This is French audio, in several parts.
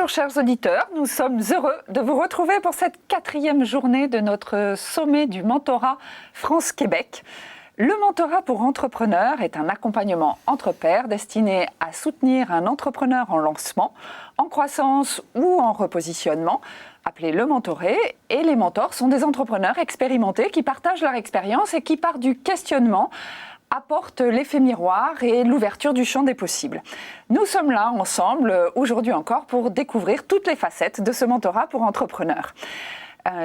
Bonjour chers auditeurs, nous sommes heureux de vous retrouver pour cette 4e journée de notre sommet du mentorat France-Québec. Le mentorat pour entrepreneurs est un accompagnement entre pairs destiné à soutenir un entrepreneur en lancement, en croissance ou en repositionnement, appelé le mentoré. Et les mentors sont des entrepreneurs expérimentés qui partagent leur expérience et qui, par du questionnement, apporte l'effet miroir et l'ouverture du champ des possibles. Nous sommes là ensemble, aujourd'hui encore, pour découvrir toutes les facettes de ce mentorat pour entrepreneurs.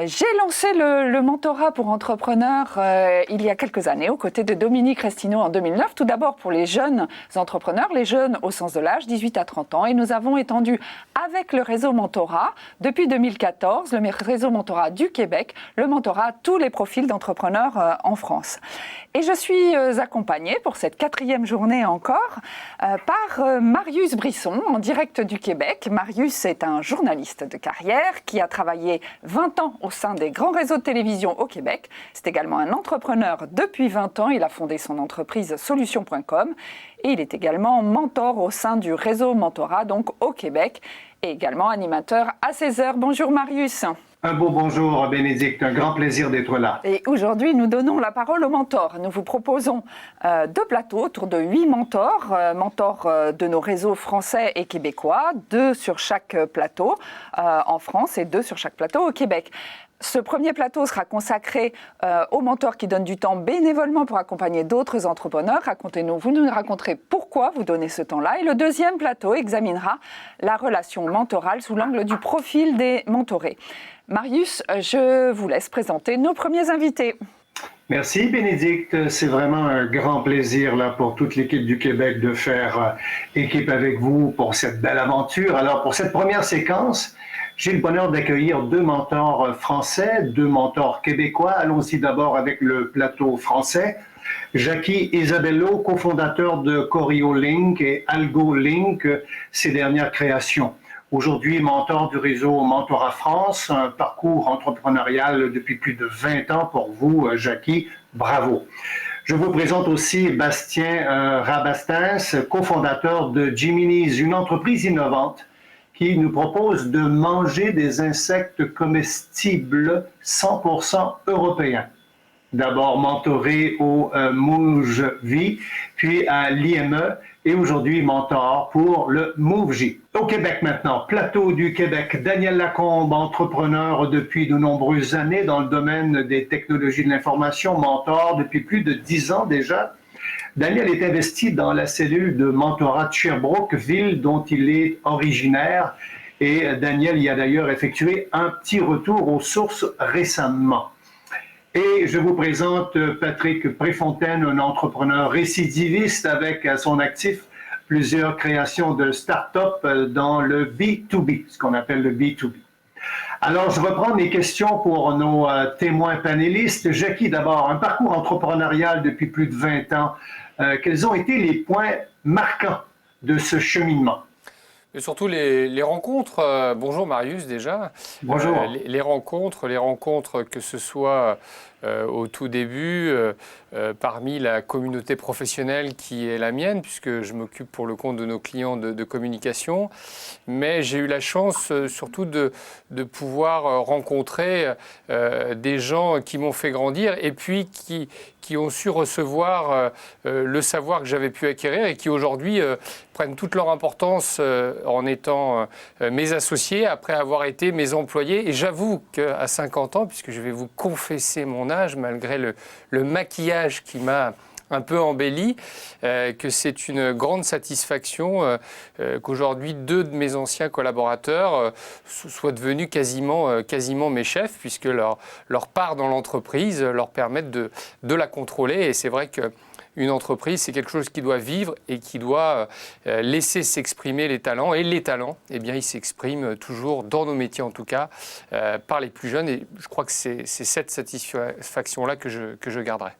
J'ai lancé le mentorat pour entrepreneurs il y a quelques années, aux côtés de Dominique Restineau en 2009, tout d'abord pour les jeunes entrepreneurs, les jeunes au sens de l'âge, 18 à 30 ans, et nous avons étendu avec le réseau mentorat, depuis 2014, le réseau mentorat du Québec, le mentorat à tous les profils d'entrepreneurs en France. Et je suis accompagnée pour cette 4e journée encore par Marius Brisson, en direct du Québec. Marius est un journaliste de carrière qui a travaillé 20 ans au sein des grands réseaux de télévision au Québec. C'est également un entrepreneur depuis 20 ans. Il a fondé son entreprise Solutions.com et il est également mentor au sein du réseau mentorat, donc au Québec, et également animateur à 16h. Bonjour Marius. Un beau bonjour Bénédicte, un grand plaisir d'être là. Et aujourd'hui, nous donnons la parole aux mentors. Nous vous proposons 2 plateaux autour de 8 mentors, mentors de nos réseaux français et québécois, 2 sur chaque plateau en France et 2 sur chaque plateau au Québec. Ce premier plateau sera consacré aux mentors qui donnent du temps bénévolement pour accompagner d'autres entrepreneurs. Racontez-nous, vous nous raconterez pourquoi vous donnez ce temps-là. Et le deuxième plateau examinera la relation mentorale sous l'angle du profil des mentorés. Marius, je vous laisse présenter nos premiers invités. Merci Bénédicte, c'est vraiment un grand plaisir là, pour toute l'équipe du Québec de faire équipe avec vous pour cette belle aventure. Alors pour cette première séquence, j'ai le bonheur d'accueillir 2 mentors français, 2 mentors québécois. Allons-y d'abord avec le plateau français. Jackie Isabello, cofondateur de CorioLink et AlgoLink, ses dernières créations. Aujourd'hui, mentor du réseau Mentorat France, un parcours entrepreneurial depuis plus de 20 ans pour vous, Jackie. Bravo. Je vous présente aussi Bastien Rabastens, cofondateur de Jiminy's, une entreprise innovante qui nous propose de manger des insectes comestibles 100% européens. D'abord mentoré au MouveJ, puis à l'IME, et aujourd'hui mentor pour le MouveJ. Au Québec maintenant, plateau du Québec, Daniel Lacombe, entrepreneur depuis de nombreuses années dans le domaine des technologies de l'information, mentor depuis plus de 10 ans déjà. Daniel est investi dans la cellule de mentorat de Sherbrooke, ville dont il est originaire, et Daniel y a d'ailleurs effectué un petit retour aux sources récemment. Et je vous présente Patrick Préfontaine, un entrepreneur récidiviste avec à son actif plusieurs créations de start-up dans le B2B, ce qu'on appelle le B2B. Alors, je reprends mes questions pour nos témoins panélistes. Jackie, d'abord, un parcours entrepreneurial depuis plus de 20 ans. Quels ont été les points marquants de ce cheminement? Et surtout les rencontres. Bonjour Marius déjà. Bonjour. Les rencontres que ce soit au tout début, parmi la communauté professionnelle qui est la mienne, puisque je m'occupe pour le compte de nos clients de communication. Mais j'ai eu la chance surtout de pouvoir rencontrer des gens qui m'ont fait grandir et puis qui ont su recevoir le savoir que j'avais pu acquérir et qui aujourd'hui prennent toute leur importance en étant mes associés après avoir été mes employés. Et j'avoue qu'à 50 ans, puisque je vais vous confesser mon âge, malgré le maquillage qui m'a un peu embelli, que c'est une grande satisfaction qu'aujourd'hui 2 de mes anciens collaborateurs soient devenus quasiment mes chefs, puisque leur part dans l'entreprise leur permettent de la contrôler. Et c'est vrai qu'une entreprise, c'est quelque chose qui doit vivre et qui doit laisser s'exprimer les talents. Et les talents, eh bien, ils s'expriment toujours, dans nos métiers en tout cas, par les plus jeunes. Et je crois que c'est cette satisfaction-là que je garderai.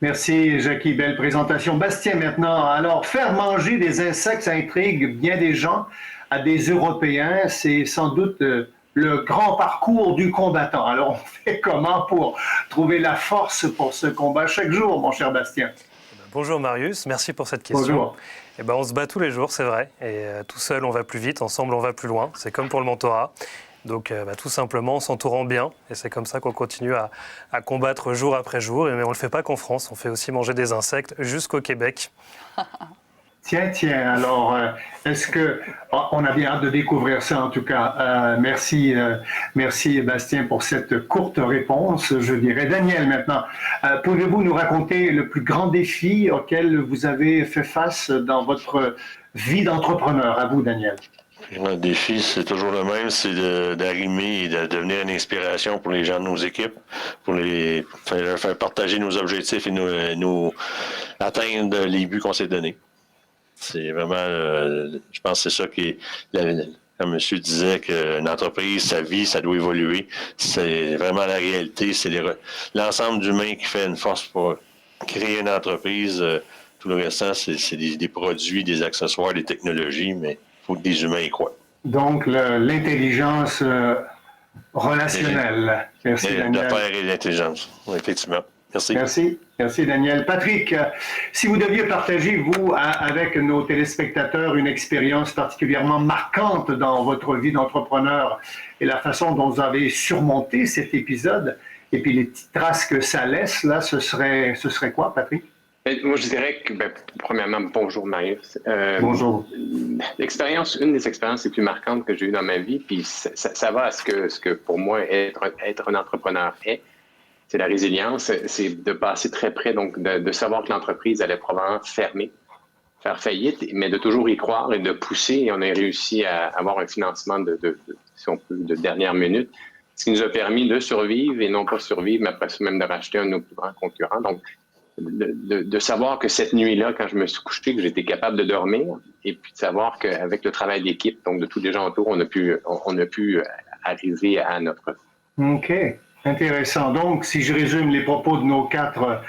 Merci Jackie, belle présentation. Bastien maintenant, alors faire manger des insectes, ça intrigue bien des gens. À des Européens, c'est sans doute le grand parcours du combattant. Alors on fait comment pour trouver la force pour ce combat chaque jour, mon cher Bastien? Bonjour Marius, merci pour cette question. Bonjour. Eh ben, on se bat tous les jours, c'est vrai. Et tout seul, on va plus vite, ensemble, on va plus loin. C'est comme pour le mentorat. Donc tout simplement en s'entourant bien. Et c'est comme ça qu'on continue à combattre jour après jour. Mais on ne le fait pas qu'en France, on fait aussi manger des insectes jusqu'au Québec. Tiens, alors, est-ce que... On a bien hâte de découvrir ça, en tout cas. Merci, Bastien, pour cette courte réponse, je dirais. Daniel, maintenant, pouvez-vous nous raconter le plus grand défi auquel vous avez fait face dans votre vie d'entrepreneur? À vous, Daniel. Le défi, c'est toujours le même, c'est d'arrimer et de devenir une inspiration pour les gens de nos équipes, pour leur faire partager nos objectifs et nous atteindre les buts qu'on s'est donnés. C'est vraiment, je pense que c'est ça qui est, comme monsieur disait, qu'une entreprise, sa vie, ça doit évoluer. C'est vraiment la réalité, c'est l'ensemble d'humains qui fait une force pour créer une entreprise. Tout le restant, c'est des produits, des accessoires, des technologies, mais il faut que des humains y croient. Donc, l'intelligence relationnelle. Merci, Daniel. L'affaire et l'intelligence, effectivement. Merci. Merci, Daniel. Patrick, si vous deviez partager, vous, avec nos téléspectateurs, une expérience particulièrement marquante dans votre vie d'entrepreneur et la façon dont vous avez surmonté cet épisode, et puis les petites traces que ça laisse, là, ce serait quoi, Patrick? Moi, je dirais que, premièrement, bonjour Marius. Bonjour. Une des expériences les plus marquantes que j'ai eues dans ma vie, puis ça va à ce que pour moi, être un entrepreneur c'est la résilience, c'est de passer très près, donc de savoir que l'entreprise allait probablement faire faillite, mais de toujours y croire et de pousser. Et on a réussi à avoir un financement si on peut, de dernière minute, ce qui nous a permis de survivre et non pas survivre, mais après ça même de racheter un de nos plus grands concurrents. Donc, de savoir que cette nuit-là, quand je me suis couché, que j'étais capable de dormir, et puis de savoir qu'avec le travail d'équipe, donc de tous les gens autour, on a pu arriver à notre... OK. Intéressant. Donc, si je résume les propos de nos 4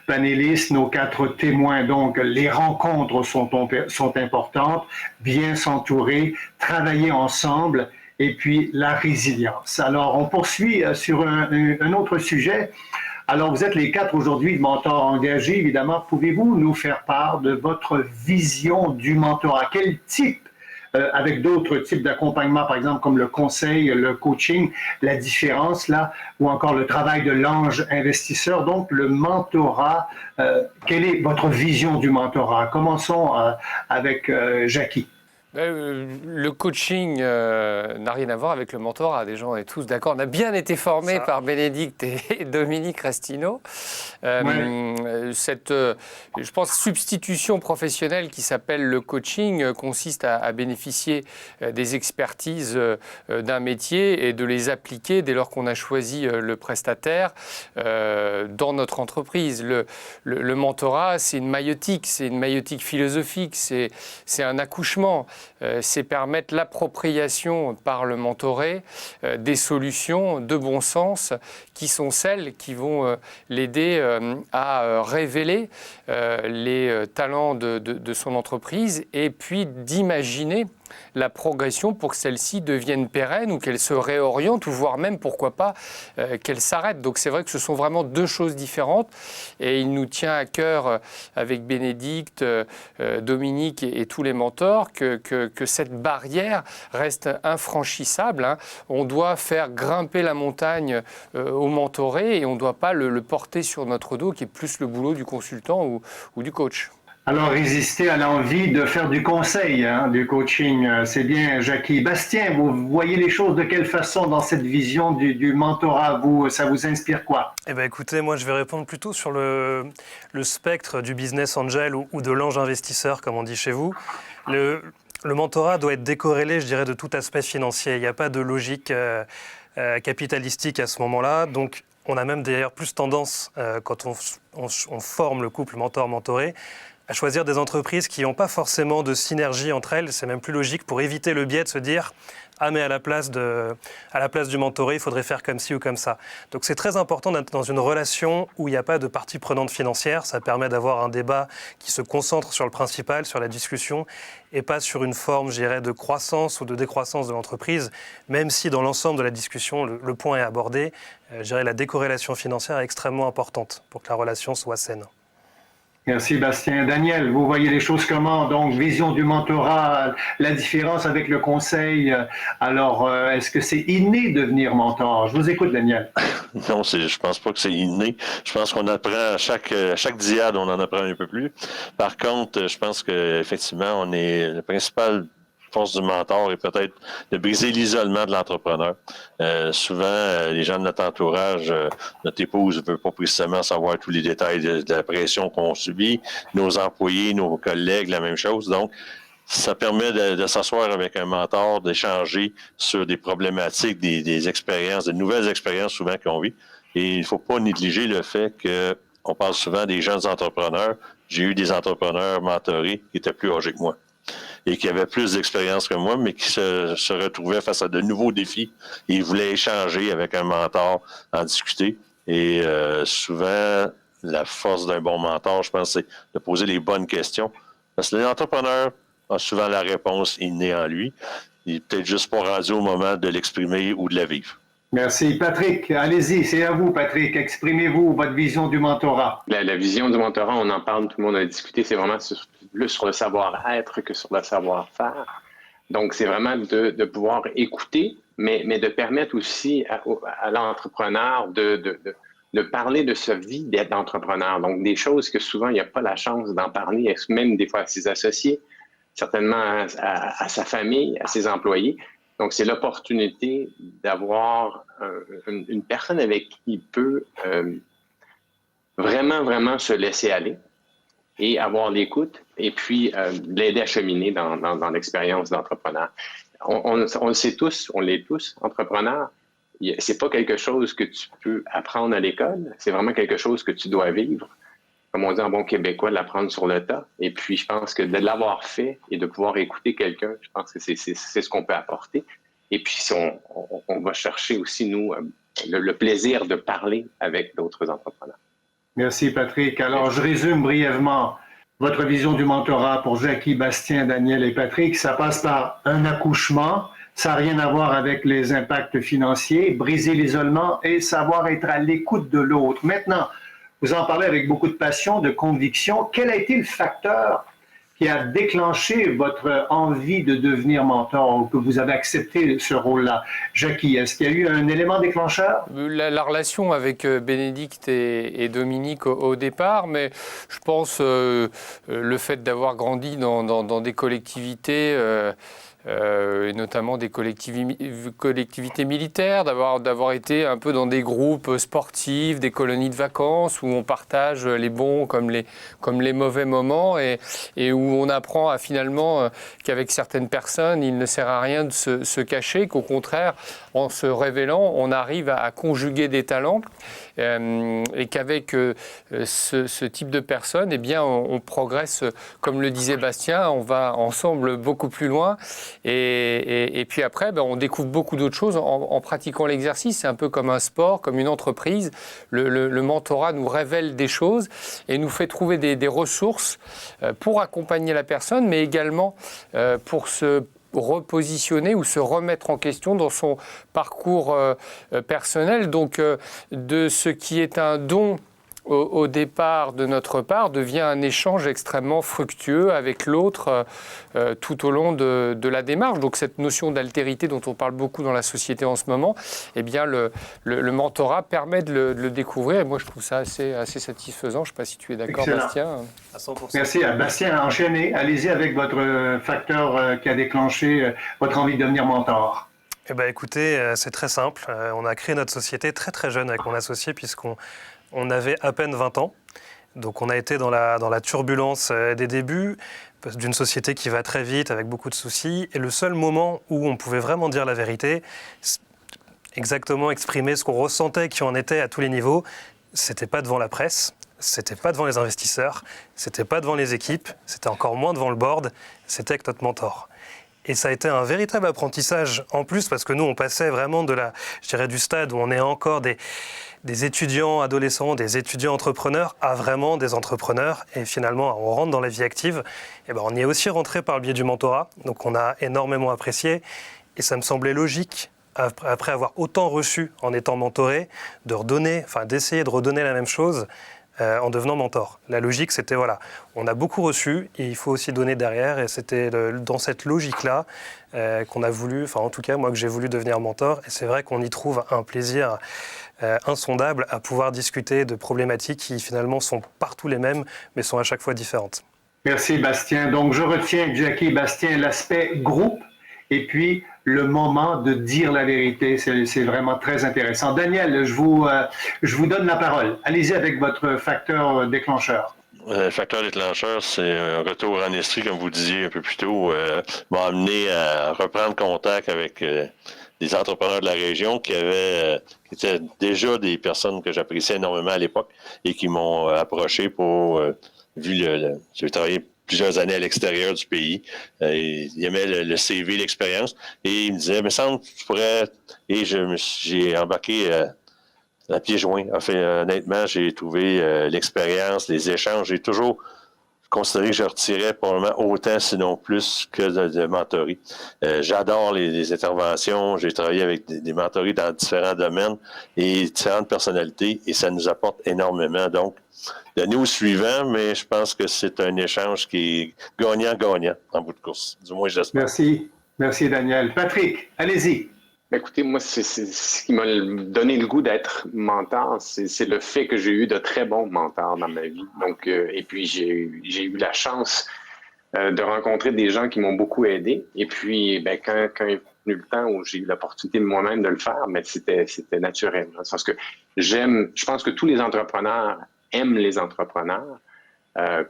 panélistes, nos 4 témoins, donc les rencontres sont importantes, bien s'entourer, travailler ensemble, et puis la résilience. Alors, on poursuit sur un autre sujet. Alors, vous êtes les 4 aujourd'hui de mentors engagés, évidemment. Pouvez-vous nous faire part de votre vision du mentorat? Quel type, avec d'autres types d'accompagnement, par exemple, comme le conseil, le coaching, la différence là, ou encore le travail de l'ange investisseur. Donc, le mentorat, quelle est votre vision du mentorat? Commençons avec Jackie. Le coaching n'a rien à voir avec le mentorat. Les gens, on est tous d'accord. On a bien été formés par Bénédicte et Dominique Restineau. Cette, je pense, substitution professionnelle qui s'appelle le coaching consiste à bénéficier des expertises d'un métier et de les appliquer dès lors qu'on a choisi le prestataire dans notre entreprise. Le mentorat, c'est une maïeutique philosophique, c'est un accouchement. C'est permettre l'appropriation par le mentoré des solutions de bon sens qui sont celles qui vont l'aider à révéler les talents de son entreprise et puis d'imaginer la progression pour que celle-ci devienne pérenne ou qu'elle se réoriente ou voire même, pourquoi pas, qu'elle s'arrête. Donc c'est vrai que ce sont vraiment 2 choses différentes et il nous tient à cœur avec Bénédicte, Dominique et tous les mentors que cette barrière reste infranchissable. Hein. On doit faire grimper la montagne au mentoré et on ne doit pas le porter sur notre dos qui est plus le boulot du consultant ou du coach. Alors, résister à l'envie de faire du conseil, du coaching, c'est bien, Jackie. Bastien, vous voyez les choses de quelle façon dans cette vision du mentorat? Ça vous inspire quoi? Eh bien, écoutez, moi, je vais répondre plutôt sur le spectre du business angel ou de l'ange investisseur, comme on dit chez vous. Le mentorat doit être décorrélé, je dirais, de tout aspect financier. Il n'y a pas de logique capitalistique à ce moment-là. Donc, on a même d'ailleurs plus tendance, quand on forme le couple mentor-mentoré, à choisir des entreprises qui n'ont pas forcément de synergie entre elles. C'est même plus logique pour éviter le biais de se dire « Ah, mais à la place du mentoré, il faudrait faire comme ci ou comme ça ». Donc c'est très important d'être dans une relation où il n'y a pas de partie prenante financière. Ça permet d'avoir un débat qui se concentre sur le principal, sur la discussion, et pas sur une forme, je dirais, de croissance ou de décroissance de l'entreprise, même si dans l'ensemble de la discussion, le point est abordé. Je dirais la décorrélation financière est extrêmement importante pour que la relation soit saine. Merci Bastien. Daniel, vous voyez les choses comment? Donc, vision du mentorat, la différence avec le conseil. Alors, est-ce que c'est inné de devenir mentor? Je vous écoute, Daniel. Non, je pense pas que c'est inné. Je pense qu'on apprend à chaque diade, on en apprend un peu plus. Par contre, je pense qu'effectivement, on est le principal force du mentor est peut-être de briser l'isolement de l'entrepreneur. Souvent, les gens de notre entourage, notre épouse ne veut pas précisément savoir tous les détails de la pression qu'on subit, nos employés, nos collègues, la même chose. Donc, ça permet de s'asseoir avec un mentor, d'échanger sur des problématiques, des expériences, de nouvelles expériences souvent qu'on vit. Et il ne faut pas négliger le fait qu'on parle souvent des jeunes entrepreneurs. J'ai eu des entrepreneurs mentorés qui étaient plus âgés que moi et qui avaient plus d'expérience que moi, mais qui se retrouvaient face à de nouveaux défis. Et ils voulaient échanger avec un mentor, en discuter. Et souvent, la force d'un bon mentor, je pense, c'est de poser les bonnes questions. Parce que l'entrepreneur a souvent la réponse innée en lui. Il n'est peut-être juste pas rendu au moment de l'exprimer ou de la vivre. Merci. Patrick, allez-y, c'est à vous, Patrick. Exprimez-vous votre vision du mentorat. La vision du mentorat, on en parle, tout le monde a discuté, c'est vraiment plus sur le savoir-être que sur le savoir-faire. Donc, c'est vraiment de pouvoir écouter, mais de permettre aussi à l'entrepreneur de parler de sa vie d'être entrepreneur. Donc, des choses que souvent, il n'y a pas la chance d'en parler, même des fois à ses associés, certainement à sa famille, à ses employés. Donc, c'est l'opportunité d'avoir une personne avec qui il peut vraiment se laisser aller et avoir l'écoute et puis l'aider à cheminer dans l'expérience d'entrepreneur. On le sait tous, on l'est tous, entrepreneurs. C'est pas quelque chose que tu peux apprendre à l'école, c'est vraiment quelque chose que tu dois vivre. Comme on dit en bon québécois, l'apprendre sur le tas. Et puis, je pense que de l'avoir fait et de pouvoir écouter quelqu'un, je pense que c'est ce qu'on peut apporter. Et puis, si on va chercher aussi, nous, le plaisir de parler avec d'autres entrepreneurs. Merci, Patrick. Alors, je résume brièvement votre vision du mentorat pour Jackie, Bastien, Daniel et Patrick. Ça passe par un accouchement. Ça n'a rien à voir avec les impacts financiers, briser l'isolement et savoir être à l'écoute de l'autre. Maintenant, vous en parlez avec beaucoup de passion, de conviction. Quel a été le facteur qui a déclenché votre envie de devenir mentor ou que vous avez accepté ce rôle-là? Jackie, est-ce qu'il y a eu un élément déclencheur? La relation avec Bénédicte et Dominique au départ, mais je pense le fait d'avoir grandi dans des collectivités, et notamment des collectivités militaires, d'avoir été un peu dans des groupes sportifs, des colonies de vacances où on partage les bons comme les mauvais moments et où on apprend finalement qu'avec certaines personnes, il ne sert à rien de se cacher, qu'au contraire, en se révélant, on arrive à conjuguer des talents et qu'avec ce type de personnes, eh bien, on progresse, comme le disait Bastien, on va ensemble beaucoup plus loin. Et puis après, on découvre beaucoup d'autres choses en pratiquant l'exercice. C'est un peu comme un sport, comme une entreprise. Le mentorat nous révèle des choses et nous fait trouver des ressources pour accompagner la personne, mais également pour se repositionner ou se remettre en question dans son parcours personnel. Donc, de ce qui est un don au départ de notre part devient un échange extrêmement fructueux avec l'autre tout au long de la démarche. Donc cette notion d'altérité dont on parle beaucoup dans la société en ce moment, eh bien le mentorat permet de le découvrir. Et moi, je trouve ça assez satisfaisant. Je ne sais pas si tu es d'accord, excellent. Bastien. À 100%. Merci. Bastien, enchaînez. Allez-y avec votre facteur qui a déclenché votre envie de devenir mentor. Eh bien, écoutez, c'est très simple. On a créé notre société très très jeune avec mon associé puisqu'on avait à peine 20 ans. Donc on a été dans la turbulence des débuts d'une société qui va très vite avec beaucoup de soucis. Et le seul moment où on pouvait vraiment dire la vérité, exactement exprimer ce qu'on ressentait, qui en était à tous les niveaux, c'était pas devant la presse, c'était pas devant les investisseurs, c'était pas devant les équipes, c'était encore moins devant le board, c'était avec notre mentor. Et ça a été un véritable apprentissage en plus parce que nous, on passait vraiment du stade où on est encore des étudiants adolescents, des étudiants entrepreneurs à vraiment des entrepreneurs. Et finalement, on rentre dans la vie active. Et on y est aussi rentré par le biais du mentorat. Donc on a énormément apprécié. Et ça me semblait logique, après avoir autant reçu en étant mentoré, d'essayer de redonner la même chose en devenant mentor. La logique, c'était voilà, on a beaucoup reçu et il faut aussi donner derrière. Et c'était dans cette logique-là qu'on a voulu, enfin en tout cas moi que j'ai voulu devenir mentor. Et c'est vrai qu'on y trouve un plaisir insondable à pouvoir discuter de problématiques qui finalement sont partout les mêmes, mais sont à chaque fois différentes. Merci Bastien. Donc je retiens, Jackie et Bastien, l'aspect groupe et puis le moment de dire la vérité. C'est vraiment très intéressant. Daniel, je vous donne la parole. Allez-y avec votre facteur déclencheur. Le facteur déclencheur, c'est un retour en Estrie, comme vous disiez un peu plus tôt, m'a amené à reprendre contact avec des entrepreneurs de la région qui étaient déjà des personnes que j'appréciais énormément à l'époque et qui m'ont approché pour, j'ai travaillé plusieurs années à l'extérieur du pays. Il aimait le CV, l'expérience, et il me disait, mais semble que tu pourrais... Et j'ai embarqué à pieds joints. Enfin, honnêtement, j'ai trouvé l'expérience, les échanges. J'ai toujours considéré que je retirais probablement autant, sinon plus, que de mentorie. J'adore les interventions. J'ai travaillé avec des mentories dans différents domaines et différentes personnalités, et ça nous apporte énormément. Donc, donner au suivant, mais je pense que c'est un échange qui est gagnant-gagnant en bout de course. Du moins, j'espère. Merci. Merci, Daniel. Patrick, allez-y. Écoutez, moi, c'est ce qui m'a donné le goût d'être mentor, c'est le fait que j'ai eu de très bons mentors dans ma vie. Donc, et puis, j'ai eu la chance de rencontrer des gens qui m'ont beaucoup aidé. Et puis, quand est venu le temps où j'ai eu l'opportunité de moi-même de le faire, mais c'était naturel. Parce que je pense que tous les entrepreneurs aiment les entrepreneurs.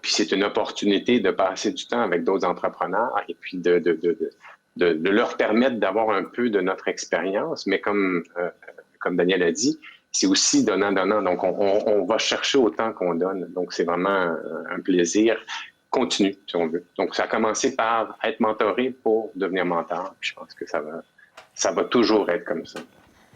Puis c'est une opportunité de passer du temps avec d'autres entrepreneurs et puis de leur permettre d'avoir un peu de notre expérience. Mais comme Daniel a dit, c'est aussi donnant-donnant. Donc, on va chercher autant qu'on donne. Donc, c'est vraiment un plaisir continu, si on veut. Donc, ça a commencé par être mentoré pour devenir mentor. Puis je pense que ça va toujours être comme ça.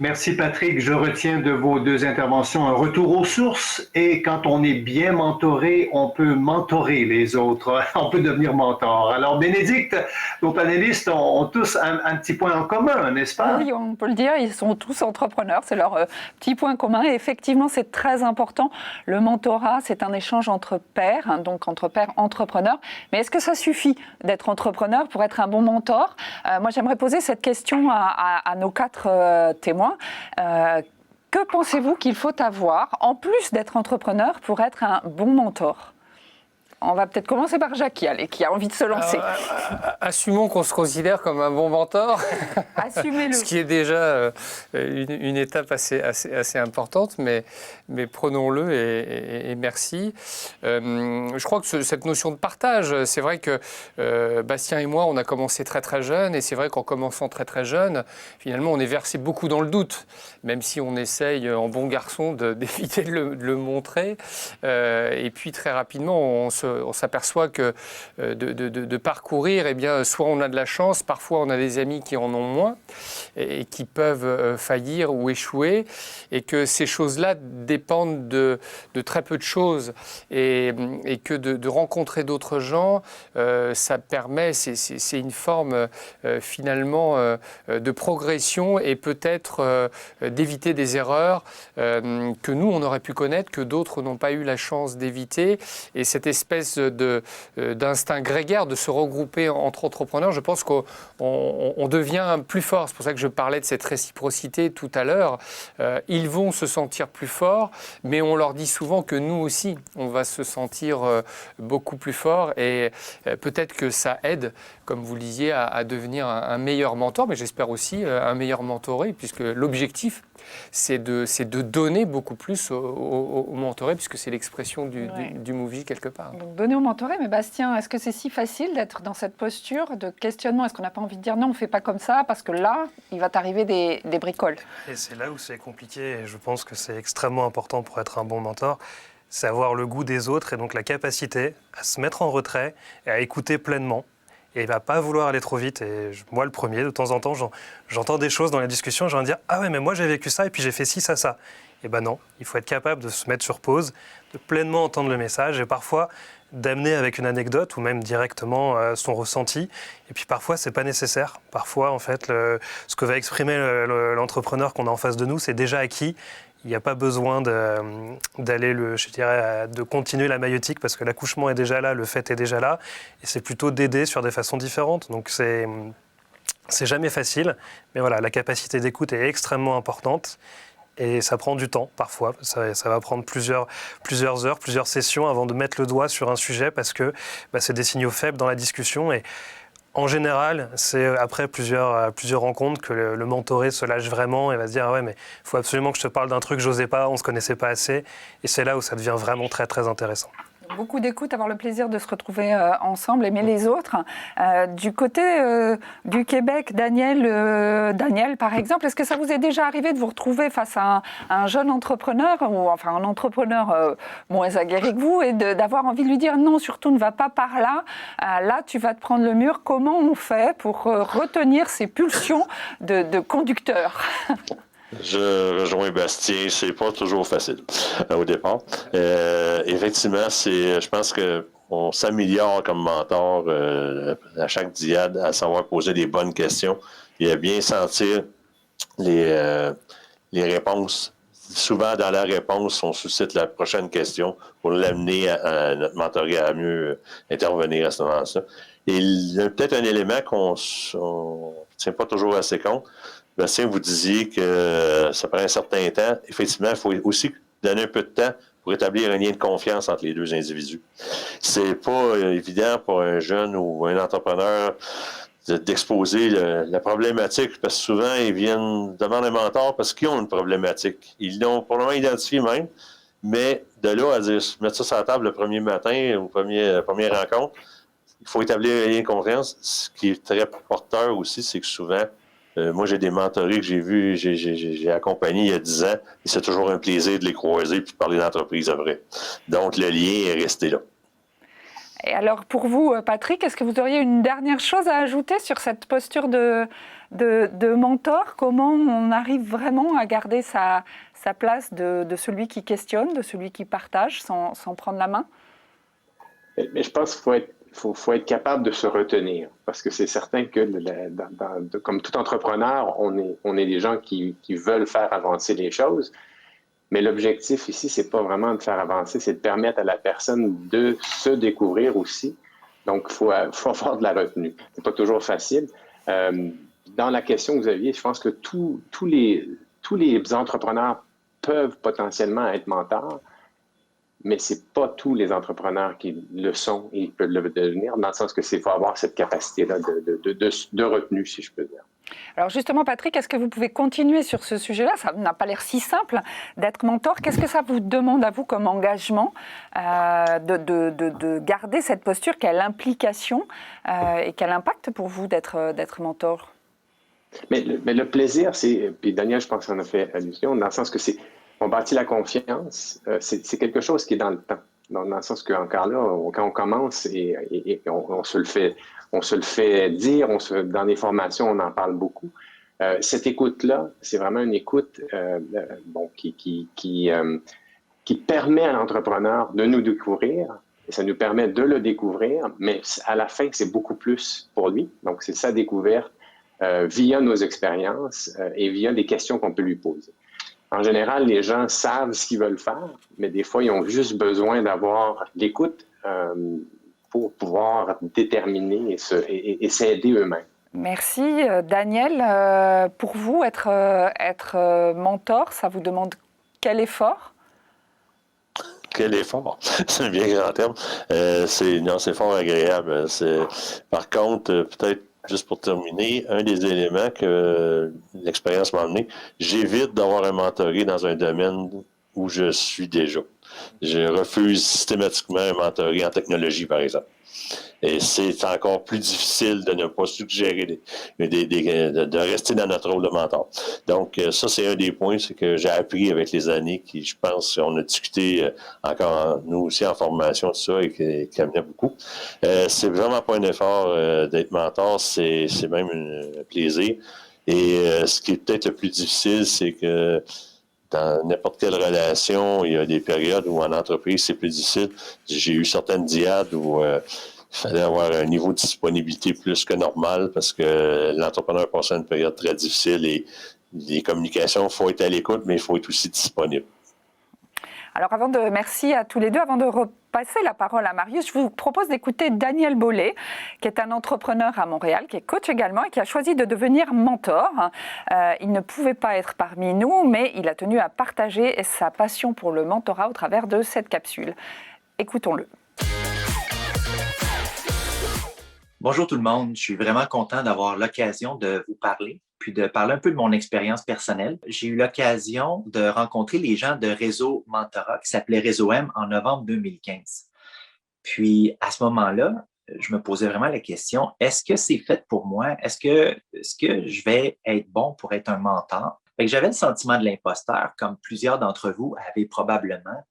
Merci Patrick. Je retiens de vos deux interventions un retour aux sources, et quand on est bien mentoré, on peut mentorer les autres. On peut devenir mentor. Alors Bénédicte, nos panélistes ont tous un petit point en commun, n'est-ce pas? Oui, on peut le dire, ils sont tous entrepreneurs, c'est leur petit point commun. Et effectivement, c'est très important. Le mentorat, c'est un échange entre pairs, hein, donc entre pairs entrepreneurs. Mais est-ce que ça suffit d'être entrepreneur pour être un bon mentor? Moi, j'aimerais poser cette question à nos quatre témoins. Que pensez-vous qu'il faut avoir, en plus d'être entrepreneur, pour être un bon mentor? On va peut-être commencer par Jackie, allez, qui a envie de se lancer. Assumons qu'on se considère comme un bon mentor. Assumez-le. Ce qui est déjà une étape assez importante, mais prenons-le et merci. Je crois que cette notion de partage, c'est vrai que Bastien et moi, on a commencé très très jeune, et c'est vrai qu'en commençant très très jeune, finalement, on est versé beaucoup dans le doute, même si on essaye en bon garçon d'éviter de le montrer. Et puis très rapidement, on s'aperçoit que de parcourir, eh bien, soit on a de la chance, parfois on a des amis qui en ont moins et qui peuvent faillir ou échouer, et que ces choses-là dépendent de très peu de choses, et que de rencontrer d'autres gens, ça permet, c'est une forme finalement de progression, et peut-être d'éviter des erreurs que nous on aurait pu connaître, que d'autres n'ont pas eu la chance d'éviter. Et cette espèce d'instinct grégaire de se regrouper entre entrepreneurs, je pense qu'on devient plus fort. C'est pour ça que je parlais de cette réciprocité tout à l'heure. Ils vont se sentir plus forts, mais on leur dit souvent que nous aussi, on va se sentir beaucoup plus forts, et peut-être que ça aide, comme vous le disiez, à devenir un meilleur mentor, mais j'espère aussi un meilleur mentoré, puisque l'objectif, c'est de donner beaucoup plus au mentoré, puisque c'est l'expression du movie quelque part. Donc donner au mentoré, mais Bastien, est-ce que c'est si facile d'être dans cette posture de questionnement? Est-ce qu'on n'a pas envie de dire non, on ne fait pas comme ça, parce que là, il va t'arriver des bricoles? Et c'est là où c'est compliqué, et je pense que c'est extrêmement important pour être un bon mentor, c'est avoir le goût des autres, et donc la capacité à se mettre en retrait et à écouter pleinement. Et il ne va pas vouloir aller trop vite. Et moi, le premier, de temps en temps, j'entends des choses dans la discussion, j'ai envie de dire « Ah ouais, mais moi j'ai vécu ça, et puis j'ai fait ci, ça, ça ». Et ben non, il faut être capable de se mettre sur pause, de pleinement entendre le message, et parfois d'amener avec une anecdote ou même directement son ressenti. Et puis parfois, c'est pas nécessaire. Parfois, en fait, ce que va exprimer l'entrepreneur qu'on a en face de nous, c'est déjà acquis. il n'y a pas besoin de continuer la maïeutique parce que l'accouchement est déjà là, le fait est déjà là, et c'est plutôt d'aider sur des façons différentes. Donc c'est jamais facile, mais voilà, la capacité d'écoute est extrêmement importante. Et ça prend du temps, parfois. Ça va prendre plusieurs heures, plusieurs sessions avant de mettre le doigt sur un sujet parce que c'est des signaux faibles dans la discussion. Et en général, c'est après plusieurs rencontres que le mentoré se lâche vraiment et va se dire « Ah ouais, mais il faut absolument que je te parle d'un truc que je n'osais pas, on ne se connaissait pas assez. » Et c'est là où ça devient vraiment très, très intéressant. Beaucoup d'écoute, avoir le plaisir de se retrouver ensemble, aimer les autres. Du côté du Québec, Daniel, par exemple, est-ce que ça vous est déjà arrivé de vous retrouver face à un jeune entrepreneur, ou enfin un entrepreneur moins aguerri que vous, et d'avoir envie de lui dire non, surtout ne va pas par là, là tu vas te prendre le mur. Comment on fait pour retenir ces pulsions de conducteur? Je rejoins Bastien, c'est pas toujours facile au départ. Effectivement, je pense qu'on s'améliore comme mentor à chaque diade, à savoir poser des bonnes questions et à bien sentir les réponses. Souvent, dans la réponse, on suscite la prochaine question pour l'amener à notre mentoré à mieux intervenir à ce moment-là. Et il y a peut-être un élément qu'on ne tient pas toujours assez compte. Bastien, vous disiez que ça prend un certain temps. Effectivement, il faut aussi donner un peu de temps pour établir un lien de confiance entre les deux individus. C'est pas évident pour un jeune ou un entrepreneur d'exposer la problématique, parce que souvent, ils viennent demander un mentor parce qu'ils ont une problématique. Ils l'ont probablement identifié même, mais de là à dire, mettre ça sur la table le premier matin, ou première rencontre, il faut établir un lien de confiance. Ce qui est très porteur aussi, c'est que souvent, moi, j'ai des mentorés que j'ai accompagnés il y a 10 ans, et c'est toujours un plaisir de les croiser et de parler d'entreprise après. Donc, le lien est resté là. Et alors, pour vous, Patrick, est-ce que vous auriez une dernière chose à ajouter sur cette posture de mentor? Comment on arrive vraiment à garder sa place de celui qui questionne, de celui qui partage sans prendre la main? Mais je pense qu'il faut être capable de se retenir, parce que c'est certain que, comme tout entrepreneur, on est des gens qui veulent faire avancer les choses, mais l'objectif ici, c'est pas vraiment de faire avancer, c'est de permettre à la personne de se découvrir aussi. Donc, il faut avoir de la retenue. C'est pas toujours facile. Dans la question que vous aviez, je pense que tous les entrepreneurs peuvent potentiellement être mentors, mais c'est pas tous les entrepreneurs qui le sont et peuvent le devenir, dans le sens que c'est faut avoir cette capacité-là de retenue, si je peux dire. Alors justement, Patrick, est-ce que vous pouvez continuer sur ce sujet-là? Ça n'a pas l'air si simple d'être mentor. Qu'est-ce que ça vous demande à vous comme engagement de garder cette posture? Quelle implication et quel impact pour vous d'être mentor? Mais le plaisir, puis Daniel, je pense qu'on a fait allusion, dans le sens que on bâtit la confiance, c'est quelque chose qui est dans le temps. Dans le sens qu'encore là, quand on commence et on se le fait dire, dans les formations, on en parle beaucoup. Cette écoute-là, c'est vraiment une écoute qui permet à l'entrepreneur de nous découvrir, et ça nous permet de le découvrir, mais à la fin, c'est beaucoup plus pour lui. Donc, c'est sa découverte via nos expériences et via des questions qu'on peut lui poser. En général, les gens savent ce qu'ils veulent faire, mais des fois, ils ont juste besoin d'avoir l'écoute pour pouvoir déterminer et s'aider eux-mêmes. Merci. Daniel, pour vous, être mentor, ça vous demande quel effort? Quel effort? C'est un bien grand terme. C'est fort agréable. Par contre, peut-être, juste pour terminer, un des éléments que l'expérience m'a amené, j'évite d'avoir un mentoré dans un domaine où je suis déjà. Je refuse systématiquement un mentoré en technologie, par exemple. Et c'est encore plus difficile de ne pas suggérer de rester dans notre rôle de mentor. Donc, ça, c'est un des points, c'est que j'ai appris avec les années, qui, je pense, on a discuté encore, nous aussi, en formation, tout ça, et qui amenait beaucoup. C'est vraiment pas un effort d'être mentor, c'est même un plaisir. Et ce qui est peut-être le plus difficile, c'est que dans n'importe quelle relation, il y a des périodes où en entreprise, c'est plus difficile. J'ai eu certaines diades où il fallait avoir un niveau de disponibilité plus que normal parce que l'entrepreneur passait une période très difficile et les communications, il faut être à l'écoute, mais il faut être aussi disponible. Alors merci à tous les deux. Avant de repasser la parole à Marius, je vous propose d'écouter Daniel Bollet, qui est un entrepreneur à Montréal, qui est coach également et qui a choisi de devenir mentor. Il ne pouvait pas être parmi nous, mais il a tenu à partager sa passion pour le mentorat au travers de cette capsule. Écoutons-le. Bonjour tout le monde, je suis vraiment content d'avoir l'occasion de vous parler, puis de parler un peu de mon expérience personnelle. J'ai eu l'occasion de rencontrer les gens de Réseau Mentorat, qui s'appelait Réseau M, en novembre 2015. Puis à ce moment-là, je me posais vraiment la question, est-ce que c'est fait pour moi? Est-ce que je vais être bon pour être un mentor? Fait que j'avais le sentiment de l'imposteur, comme plusieurs d'entre vous avaient probablement.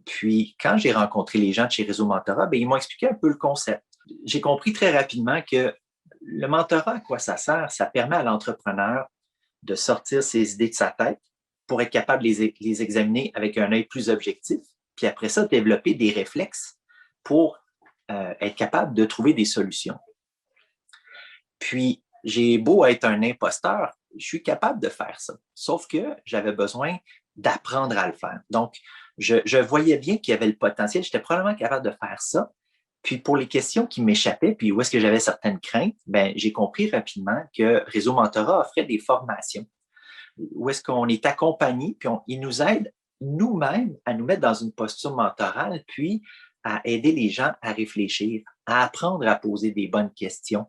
Puis quand j'ai rencontré les gens de chez Réseau Mentorat, bien, ils m'ont expliqué un peu le concept. J'ai compris très rapidement que le mentorat, à quoi ça sert? Ça permet à l'entrepreneur de sortir ses idées de sa tête pour être capable de les examiner avec un œil plus objectif, puis après ça, développer des réflexes pour être capable de trouver des solutions. Puis, j'ai beau être un imposteur, je suis capable de faire ça, sauf que j'avais besoin d'apprendre à le faire. Donc, je voyais bien qu'il y avait le potentiel, j'étais probablement capable de faire ça. Puis pour les questions qui m'échappaient, puis où est-ce que j'avais certaines craintes, bien, j'ai compris rapidement que Réseau Mentorat offrait des formations où est-ce qu'on est accompagné, puis il nous aide nous-mêmes à nous mettre dans une posture mentorale, puis à aider les gens à réfléchir, à apprendre à poser des bonnes questions.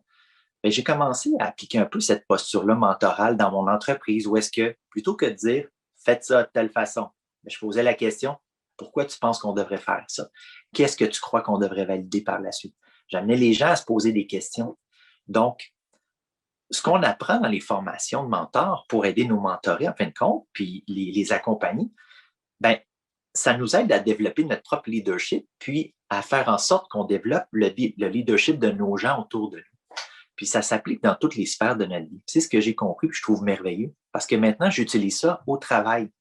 Bien, j'ai commencé à appliquer un peu cette posture-là mentorale dans mon entreprise, où est-ce que, plutôt que de dire « faites ça de telle façon », je posais la question « pourquoi tu penses qu'on devrait faire ça ?» Qu'est-ce que tu crois qu'on devrait valider par la suite? J'amenais les gens à se poser des questions. Donc, ce qu'on apprend dans les formations de mentors pour aider nos mentorés, en fin de compte, puis les accompagner, bien, ça nous aide à développer notre propre leadership, puis à faire en sorte qu'on développe le leadership de nos gens autour de nous. Puis ça s'applique dans toutes les sphères de notre vie. C'est ce que j'ai compris, puis je trouve merveilleux, parce que maintenant, j'utilise ça au travail.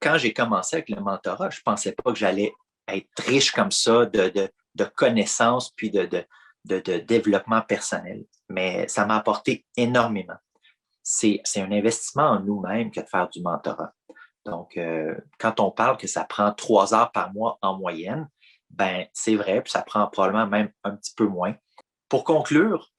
Quand j'ai commencé avec le mentorat, je ne pensais pas que j'allais être riche comme ça de connaissances puis de développement personnel. Mais ça m'a apporté énormément. C'est un investissement en nous-mêmes que de faire du mentorat. Donc, quand on parle que ça prend 3 heures par mois en moyenne, ben c'est vrai, puis ça prend probablement même un petit peu moins. Pour conclure,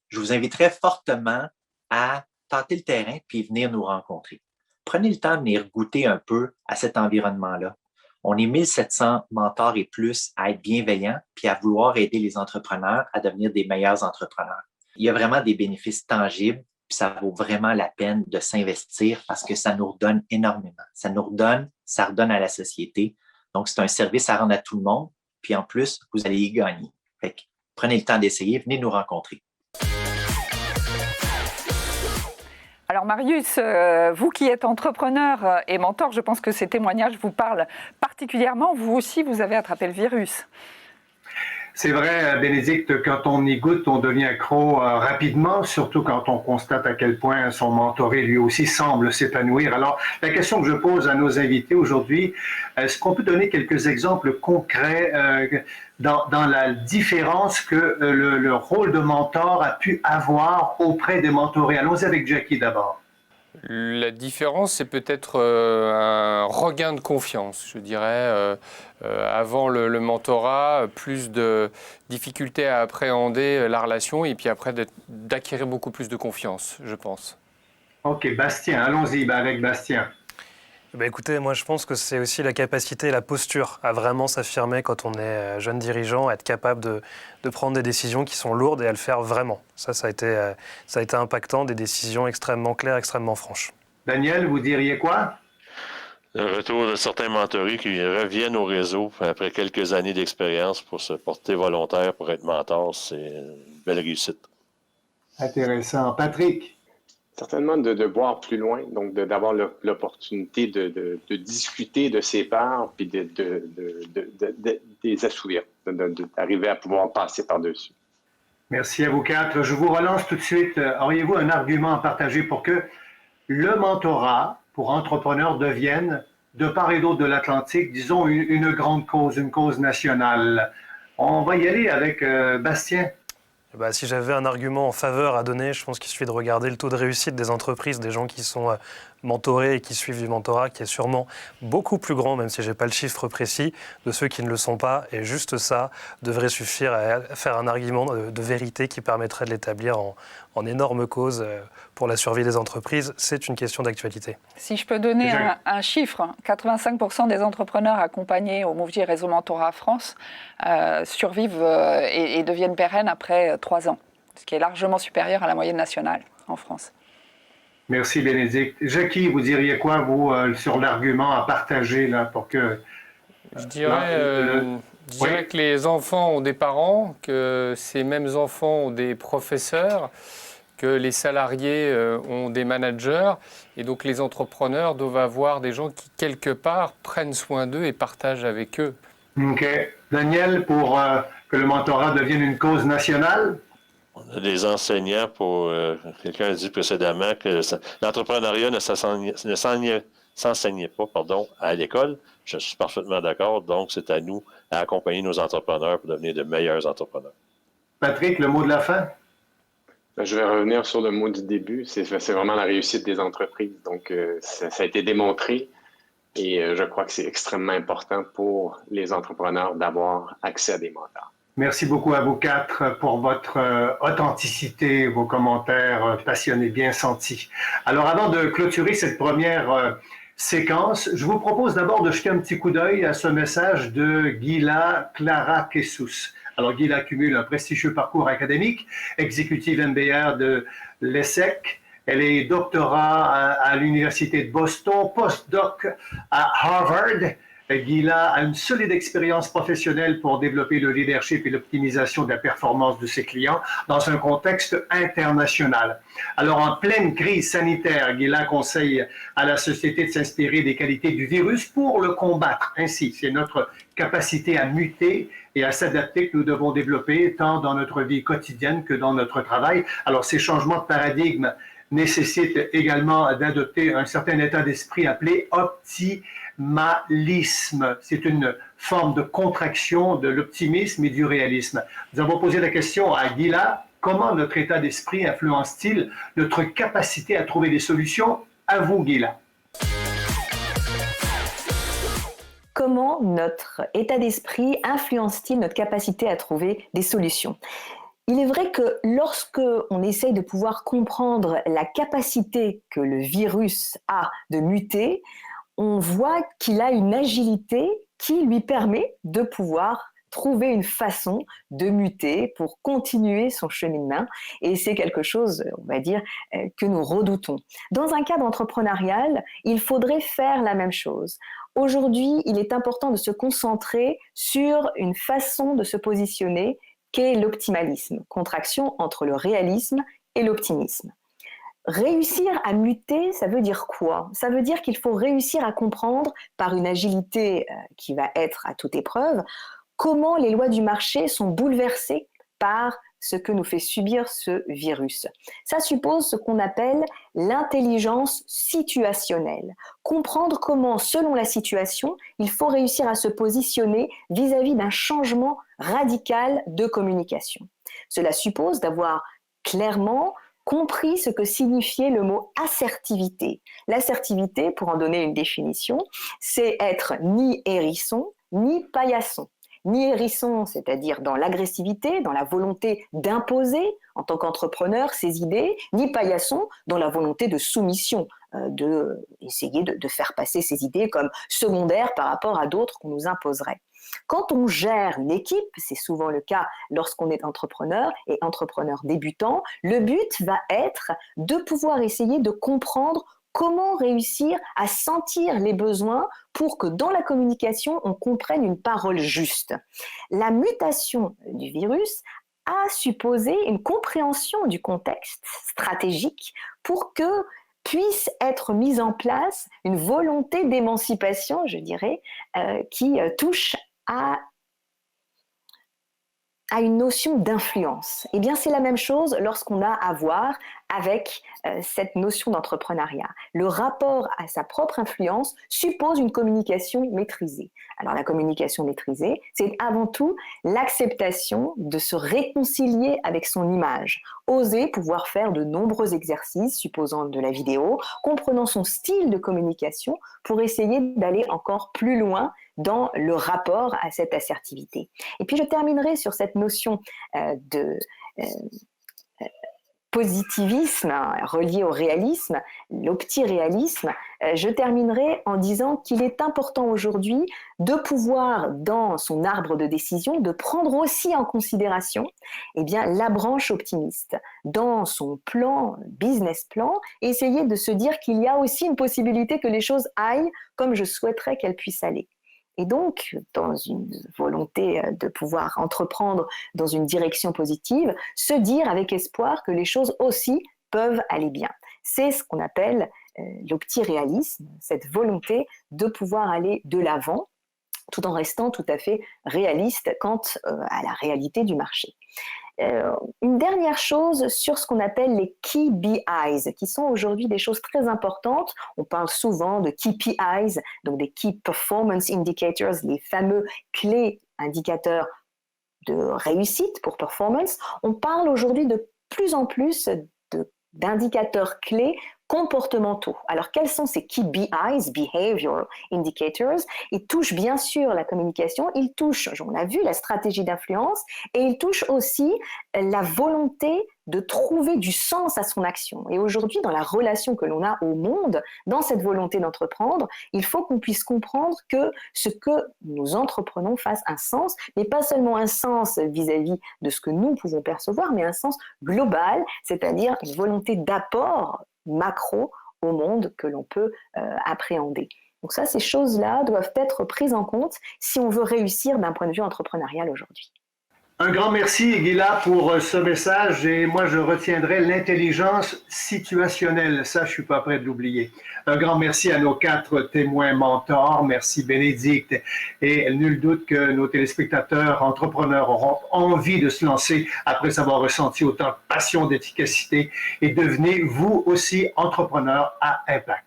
je vous inviterais fortement à tenter le terrain puis venir nous rencontrer. Prenez le temps de venir goûter un peu à cet environnement-là. On est 1700 mentors et plus à être bienveillants puis à vouloir aider les entrepreneurs à devenir des meilleurs entrepreneurs. Il y a vraiment des bénéfices tangibles, puis ça vaut vraiment la peine de s'investir parce que ça nous redonne énormément. Ça redonne à la société. Donc, c'est un service à rendre à tout le monde, puis en plus, vous allez y gagner. Fait que prenez le temps d'essayer, venez nous rencontrer. Alors Marius, vous qui êtes entrepreneur et mentor, je pense que ces témoignages vous parlent particulièrement. Vous aussi, vous avez attrapé le virus. C'est vrai, Bénédicte, quand on y goûte, on devient accro rapidement, surtout quand on constate à quel point son mentoré lui aussi semble s'épanouir. Alors, la question que je pose à nos invités aujourd'hui, est-ce qu'on peut donner quelques exemples concrets dans la différence que le rôle de mentor a pu avoir auprès des mentorés? Allons-y avec Jackie d'abord. La différence, c'est peut-être un regain de confiance, je dirais. Avant le mentorat, plus de difficultés à appréhender la relation et puis après d'acquérir beaucoup plus de confiance, je pense. OK, Bastien, allons-y avec Bastien. Écoutez, moi je pense que c'est aussi la capacité et la posture à vraiment s'affirmer quand on est jeune dirigeant, à être capable de prendre des décisions qui sont lourdes et à le faire vraiment. Ça a été impactant, des décisions extrêmement claires, extrêmement franches. Daniel, vous diriez quoi? Le retour de certains mentorés qui reviennent au réseau après quelques années d'expérience pour se porter volontaire pour être mentor, c'est une belle réussite. Intéressant. Patrick? Certainement de voir plus loin, donc d'avoir l'opportunité de discuter de ses pairs puis de les assouvir, d'arriver à pouvoir passer par-dessus. Merci à vous quatre. Je vous relance tout de suite. Auriez-vous un argument à partager pour que le mentorat pour entrepreneurs devienne, de part et d'autre de l'Atlantique, disons, une grande cause, une cause nationale? On va y aller avec Bastien. Si j'avais un argument en faveur à donner, je pense qu'il suffit de regarder le taux de réussite des entreprises, des gens qui sont mentorés et qui suivent du mentorat qui est sûrement beaucoup plus grand, même si je n'ai pas le chiffre précis, de ceux qui ne le sont pas. Et juste ça devrait suffire à faire un argument de vérité qui permettrait de l'établir en énorme cause pour la survie des entreprises. C'est une question d'actualité. Si je peux donner un chiffre, 85% des entrepreneurs accompagnés au Mouv'Dier Réseau Mentorat France survivent et deviennent pérennes après 3 ans, ce qui est largement supérieur à la moyenne nationale en France. Merci Bénédicte. Jackie, vous diriez quoi, vous, sur l'argument à partager là, pour que... Je dirais que les enfants ont des parents, que ces mêmes enfants ont des professeurs, que les salariés ont des managers, et donc les entrepreneurs doivent avoir des gens qui, quelque part, prennent soin d'eux et partagent avec eux. OK. Daniel, pour que le mentorat devienne une cause nationale? On a des enseignants quelqu'un a dit précédemment que l'entrepreneuriat ne s'enseignait pas à l'école. Je suis parfaitement d'accord. Donc, c'est à nous à accompagner nos entrepreneurs pour devenir de meilleurs entrepreneurs. Patrick, le mot de la fin? Je vais revenir sur le mot du début. C'est vraiment la réussite des entreprises. Donc, ça a été démontré. Et je crois que c'est extrêmement important pour les entrepreneurs d'avoir accès à des mentors. Merci beaucoup à vous 4 pour votre authenticité, vos commentaires passionnés, bien sentis. Alors, avant de clôturer cette première séquence, je vous propose d'abord de jeter un petit coup d'œil à ce message de Gila Clara Kessous. Alors, Gila cumule un prestigieux parcours académique, exécutive MBA de l'ESSEC. Elle est doctorat à l'Université de Boston, postdoc à Harvard. Gila a une solide expérience professionnelle pour développer le leadership et l'optimisation de la performance de ses clients dans un contexte international. Alors, en pleine crise sanitaire, Gila conseille à la société de s'inspirer des qualités du virus pour le combattre. Ainsi, c'est notre capacité à muter et à s'adapter que nous devons développer tant dans notre vie quotidienne que dans notre travail. Alors, ces changements de paradigme nécessitent également d'adopter un certain état d'esprit appelé optimalisme. C'est une forme de contraction de l'optimisme et du réalisme. Nous avons posé la question à Gila, comment notre état d'esprit influence-t-il notre capacité à trouver des solutions? À vous, Gila. Comment notre état d'esprit influence-t-il notre capacité à trouver des solutions? Il est vrai que lorsque on essaye de pouvoir comprendre la capacité que le virus a de muter, on voit qu'il a une agilité qui lui permet de pouvoir trouver une façon de muter pour continuer son cheminement. Et c'est quelque chose, on va dire, que nous redoutons. Dans un cadre entrepreneurial, il faudrait faire la même chose. Aujourd'hui, il est important de se concentrer sur une façon de se positionner qu'est l'optimalisme, contraction entre le réalisme et l'optimisme. Réussir à muter, ça veut dire quoi? Ça veut dire qu'il faut réussir à comprendre, par une agilité qui va être à toute épreuve, comment les lois du marché sont bouleversées par ce que nous fait subir ce virus. Ça suppose ce qu'on appelle l'intelligence situationnelle. Comprendre comment, selon la situation, il faut réussir à se positionner vis-à-vis d'un changement radical de communication. Cela suppose d'avoir clairement compris ce que signifiait le mot assertivité. L'assertivité, pour en donner une définition, c'est être ni hérisson, ni paillasson. Ni hérisson, c'est-à-dire dans l'agressivité, dans la volonté d'imposer en tant qu'entrepreneur ses idées, ni paillasson dans la volonté de soumission, d'essayer de faire passer ses idées comme secondaires par rapport à d'autres qu'on nous imposerait. Quand on gère une équipe, c'est souvent le cas lorsqu'on est entrepreneur et entrepreneur débutant, le but va être de pouvoir essayer de comprendre comment réussir à sentir les besoins pour que dans la communication, on comprenne une parole juste. La mutation du virus a supposé une compréhension du contexte stratégique pour que puisse être mise en place une volonté d'émancipation, je dirais, qui touche à une notion d'influence. Eh bien, c'est la même chose lorsqu'on a à voir avec cette notion d'entrepreneuriat. Le rapport à sa propre influence suppose une communication maîtrisée. Alors la communication maîtrisée, c'est avant tout l'acceptation de se réconcilier avec son image, oser pouvoir faire de nombreux exercices supposant de la vidéo, comprenant son style de communication pour essayer d'aller encore plus loin dans le rapport à cette assertivité. Et puis je terminerai sur cette notion de positivisme relié au réalisme, l'optiréalisme. Je terminerai en disant qu'il est important aujourd'hui de pouvoir, dans son arbre de décision, de prendre aussi en considération la branche optimiste. Dans son plan, business plan, essayer de se dire qu'il y a aussi une possibilité que les choses aillent comme je souhaiterais qu'elles puissent aller. Et donc, dans une volonté de pouvoir entreprendre dans une direction positive, se dire avec espoir que les choses aussi peuvent aller bien. C'est ce qu'on appelle l'optiréalisme, cette volonté de pouvoir aller de l'avant, tout en restant tout à fait réaliste quant à la réalité du marché. Une dernière chose sur ce qu'on appelle les KPIs, qui sont aujourd'hui des choses très importantes. On parle souvent de KPIs, donc des Key Performance Indicators, les fameux clés indicateurs de réussite pour performance. On parle aujourd'hui de plus en plus d'indicateurs clés comportementaux. Alors, quels sont ces KPIs, Behavior Indicators? Ils touchent bien sûr la communication, ils touchent, on l'a vu, la stratégie d'influence, et ils touchent aussi la volonté de trouver du sens à son action. Et aujourd'hui, dans la relation que l'on a au monde, dans cette volonté d'entreprendre, il faut qu'on puisse comprendre que ce que nous entreprenons fasse un sens, mais pas seulement un sens vis-à-vis de ce que nous pouvons percevoir, mais un sens global, c'est-à-dire une volonté d'apport macro au monde que l'on peut appréhender. Donc ça, ces choses-là doivent être prises en compte si on veut réussir d'un point de vue entrepreneurial aujourd'hui. Un grand merci, Gila, pour ce message. Et moi, je retiendrai l'intelligence situationnelle. Ça, je ne suis pas prêt de l'oublier. Un grand merci à nos 4 témoins mentors. Merci, Bénédicte. Et nul doute que nos téléspectateurs entrepreneurs auront envie de se lancer après avoir ressenti autant de passion, d'efficacité. Et devenez vous aussi entrepreneurs à impact.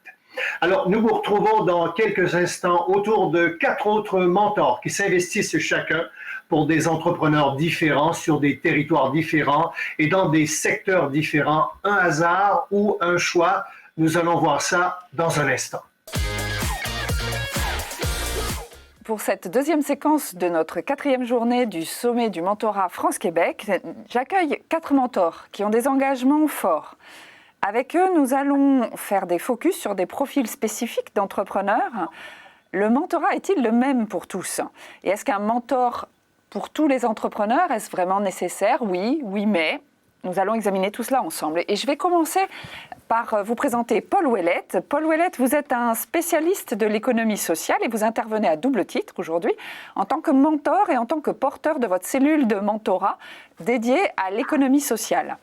Alors, nous vous retrouvons dans quelques instants autour de 4 autres mentors qui s'investissent chacun pour des entrepreneurs différents, sur des territoires différents et dans des secteurs différents. Un hasard ou un choix, nous allons voir ça dans un instant. Pour cette deuxième séquence de notre 4e journée du sommet du mentorat France-Québec, j'accueille 4 mentors qui ont des engagements forts. Avec eux, nous allons faire des focus sur des profils spécifiques d'entrepreneurs. Le mentorat est-il le même pour tous? Et est-ce qu'un mentor pour tous les entrepreneurs, est-ce vraiment nécessaire? Oui, mais nous allons examiner tout cela ensemble. Et je vais commencer par vous présenter Paul Ouellette. Paul Ouellette, vous êtes un spécialiste de l'économie sociale et vous intervenez à double titre aujourd'hui en tant que mentor et en tant que porteur de votre cellule de mentorat dédiée à l'économie sociale.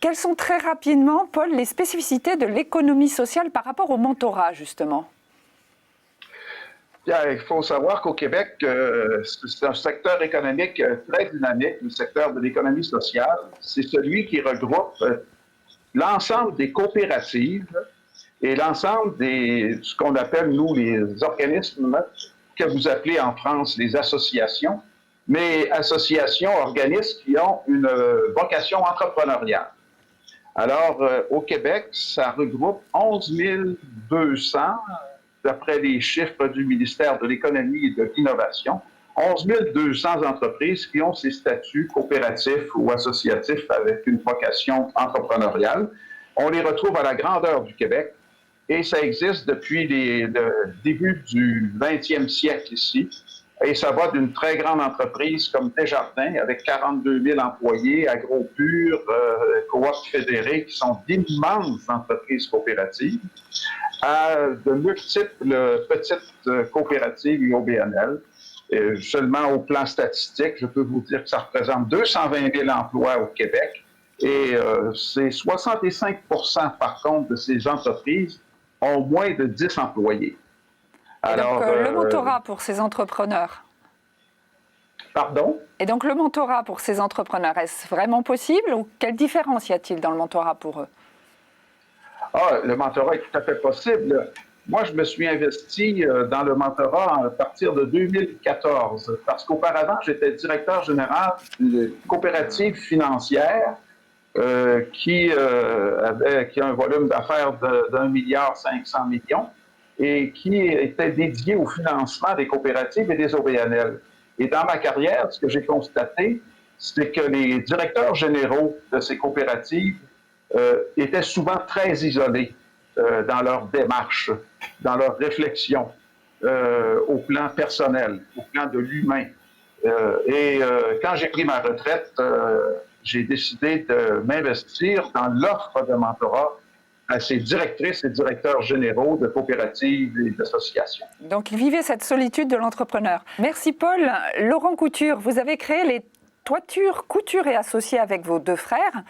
Quelles sont très rapidement, Paul, les spécificités de l'économie sociale par rapport au mentorat, justement? Bien, il faut savoir qu'au Québec, c'est un secteur économique très dynamique, le secteur de l'économie sociale. C'est celui qui regroupe l'ensemble des coopératives et l'ensemble ce qu'on appelle, nous, les organismes que vous appelez en France les associations, mais associations, organismes qui ont une vocation entrepreneuriale. Alors, au Québec, ça regroupe 11 200, d'après les chiffres du ministère de l'Économie et de l'Innovation, 11 200 entreprises qui ont ces statuts coopératifs ou associatifs avec une vocation entrepreneuriale. On les retrouve à la grandeur du Québec et ça existe depuis le début du 20e siècle ici. Et ça va d'une très grande entreprise comme Desjardins, avec 42 000 employés, AgroPure, Coop fédérés, qui sont d'immenses entreprises coopératives, à de multiples petites coopératives UOBNL. Et seulement au plan statistique, je peux vous dire que ça représente 220 000 emplois au Québec. Et c'est 65 % par contre de ces entreprises ont moins de 10 employés. Alors, donc, le mentorat pour ces entrepreneurs. Pardon? Et donc, le mentorat pour ces entrepreneurs, est-ce vraiment possible ou quelle différence y a-t-il dans le mentorat pour eux? Ah, le mentorat est tout à fait possible. Moi, je me suis investi dans le mentorat à partir de 2014, parce qu'auparavant, j'étais directeur général d'une coopérative financière qui a un volume d'affaires d'1,5 milliard et qui était dédié au financement des coopératives et des OBNL. Et dans ma carrière, ce que j'ai constaté, c'est que les directeurs généraux de ces coopératives étaient souvent très isolés dans leur démarche, dans leur réflexion au plan personnel, au plan de l'humain. Quand j'ai pris ma retraite, j'ai décidé de m'investir dans l'offre de mentorat à ces directrices et directeurs généraux de coopératives et d'associations. Donc, il vivait cette solitude de l'entrepreneur. Merci Paul. Laurent Couture, vous avez créé les Toitures, Couture et Associés avec vos 2 frères.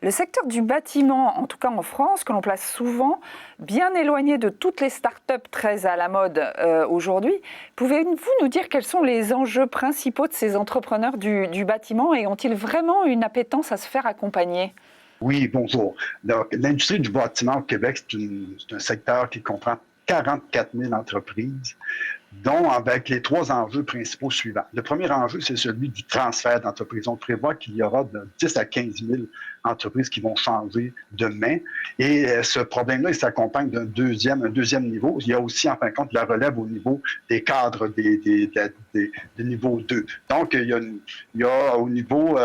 Le secteur du bâtiment, en tout cas en France, que l'on place souvent, bien éloigné de toutes les start-up très à la mode aujourd'hui. Pouvez-vous nous dire quels sont les enjeux principaux de ces entrepreneurs du bâtiment et ont-ils vraiment une appétence à se faire accompagner? Oui, bonjour. L'industrie du bâtiment au Québec, c'est un secteur qui comprend 44 000 entreprises, dont avec les 3 enjeux principaux suivants. Le premier enjeu, c'est celui du transfert d'entreprises. On prévoit qu'il y aura de 10 à 15 000 entreprises qui vont changer demain. Et ce problème-là, il s'accompagne d'un deuxième niveau. Il y a aussi, en fin de compte, la relève au niveau des cadres des niveau 2. Donc, il y a au niveau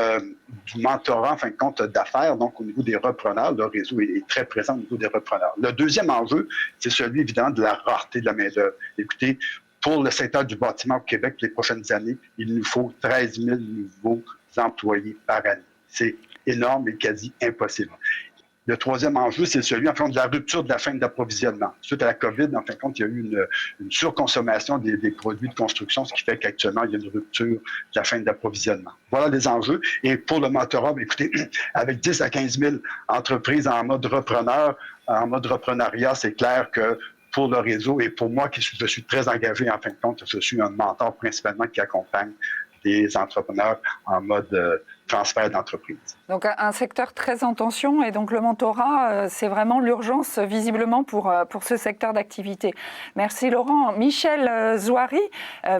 du mentorat, en fin de compte, d'affaires, donc au niveau des repreneurs, le réseau est très présent au niveau des repreneurs. Le deuxième enjeu, c'est celui, évidemment, de la rareté de la main-d'œuvre. Écoutez, pour le secteur du bâtiment au Québec, les prochaines années, il nous faut 13 000 nouveaux employés par année. C'est énorme et quasi impossible. Le troisième enjeu, c'est celui, en fin de la rupture de la chaîne d'approvisionnement. Suite à la COVID, en fin de compte, il y a eu une surconsommation des produits de construction, ce qui fait qu'actuellement, il y a une rupture de la chaîne d'approvisionnement. Voilà les enjeux. Et pour le mentorat, écoutez, avec 10 à 15 000 entreprises en mode reprenariat, c'est clair que pour le réseau et pour moi, je suis très engagé, en fin de compte, je suis un mentor principalement qui accompagne des entrepreneurs en mode transfert d'entreprise. Donc un secteur très en tension et donc le mentorat, c'est vraiment l'urgence visiblement pour ce secteur d'activité. Merci Laurent. Michel Zouari,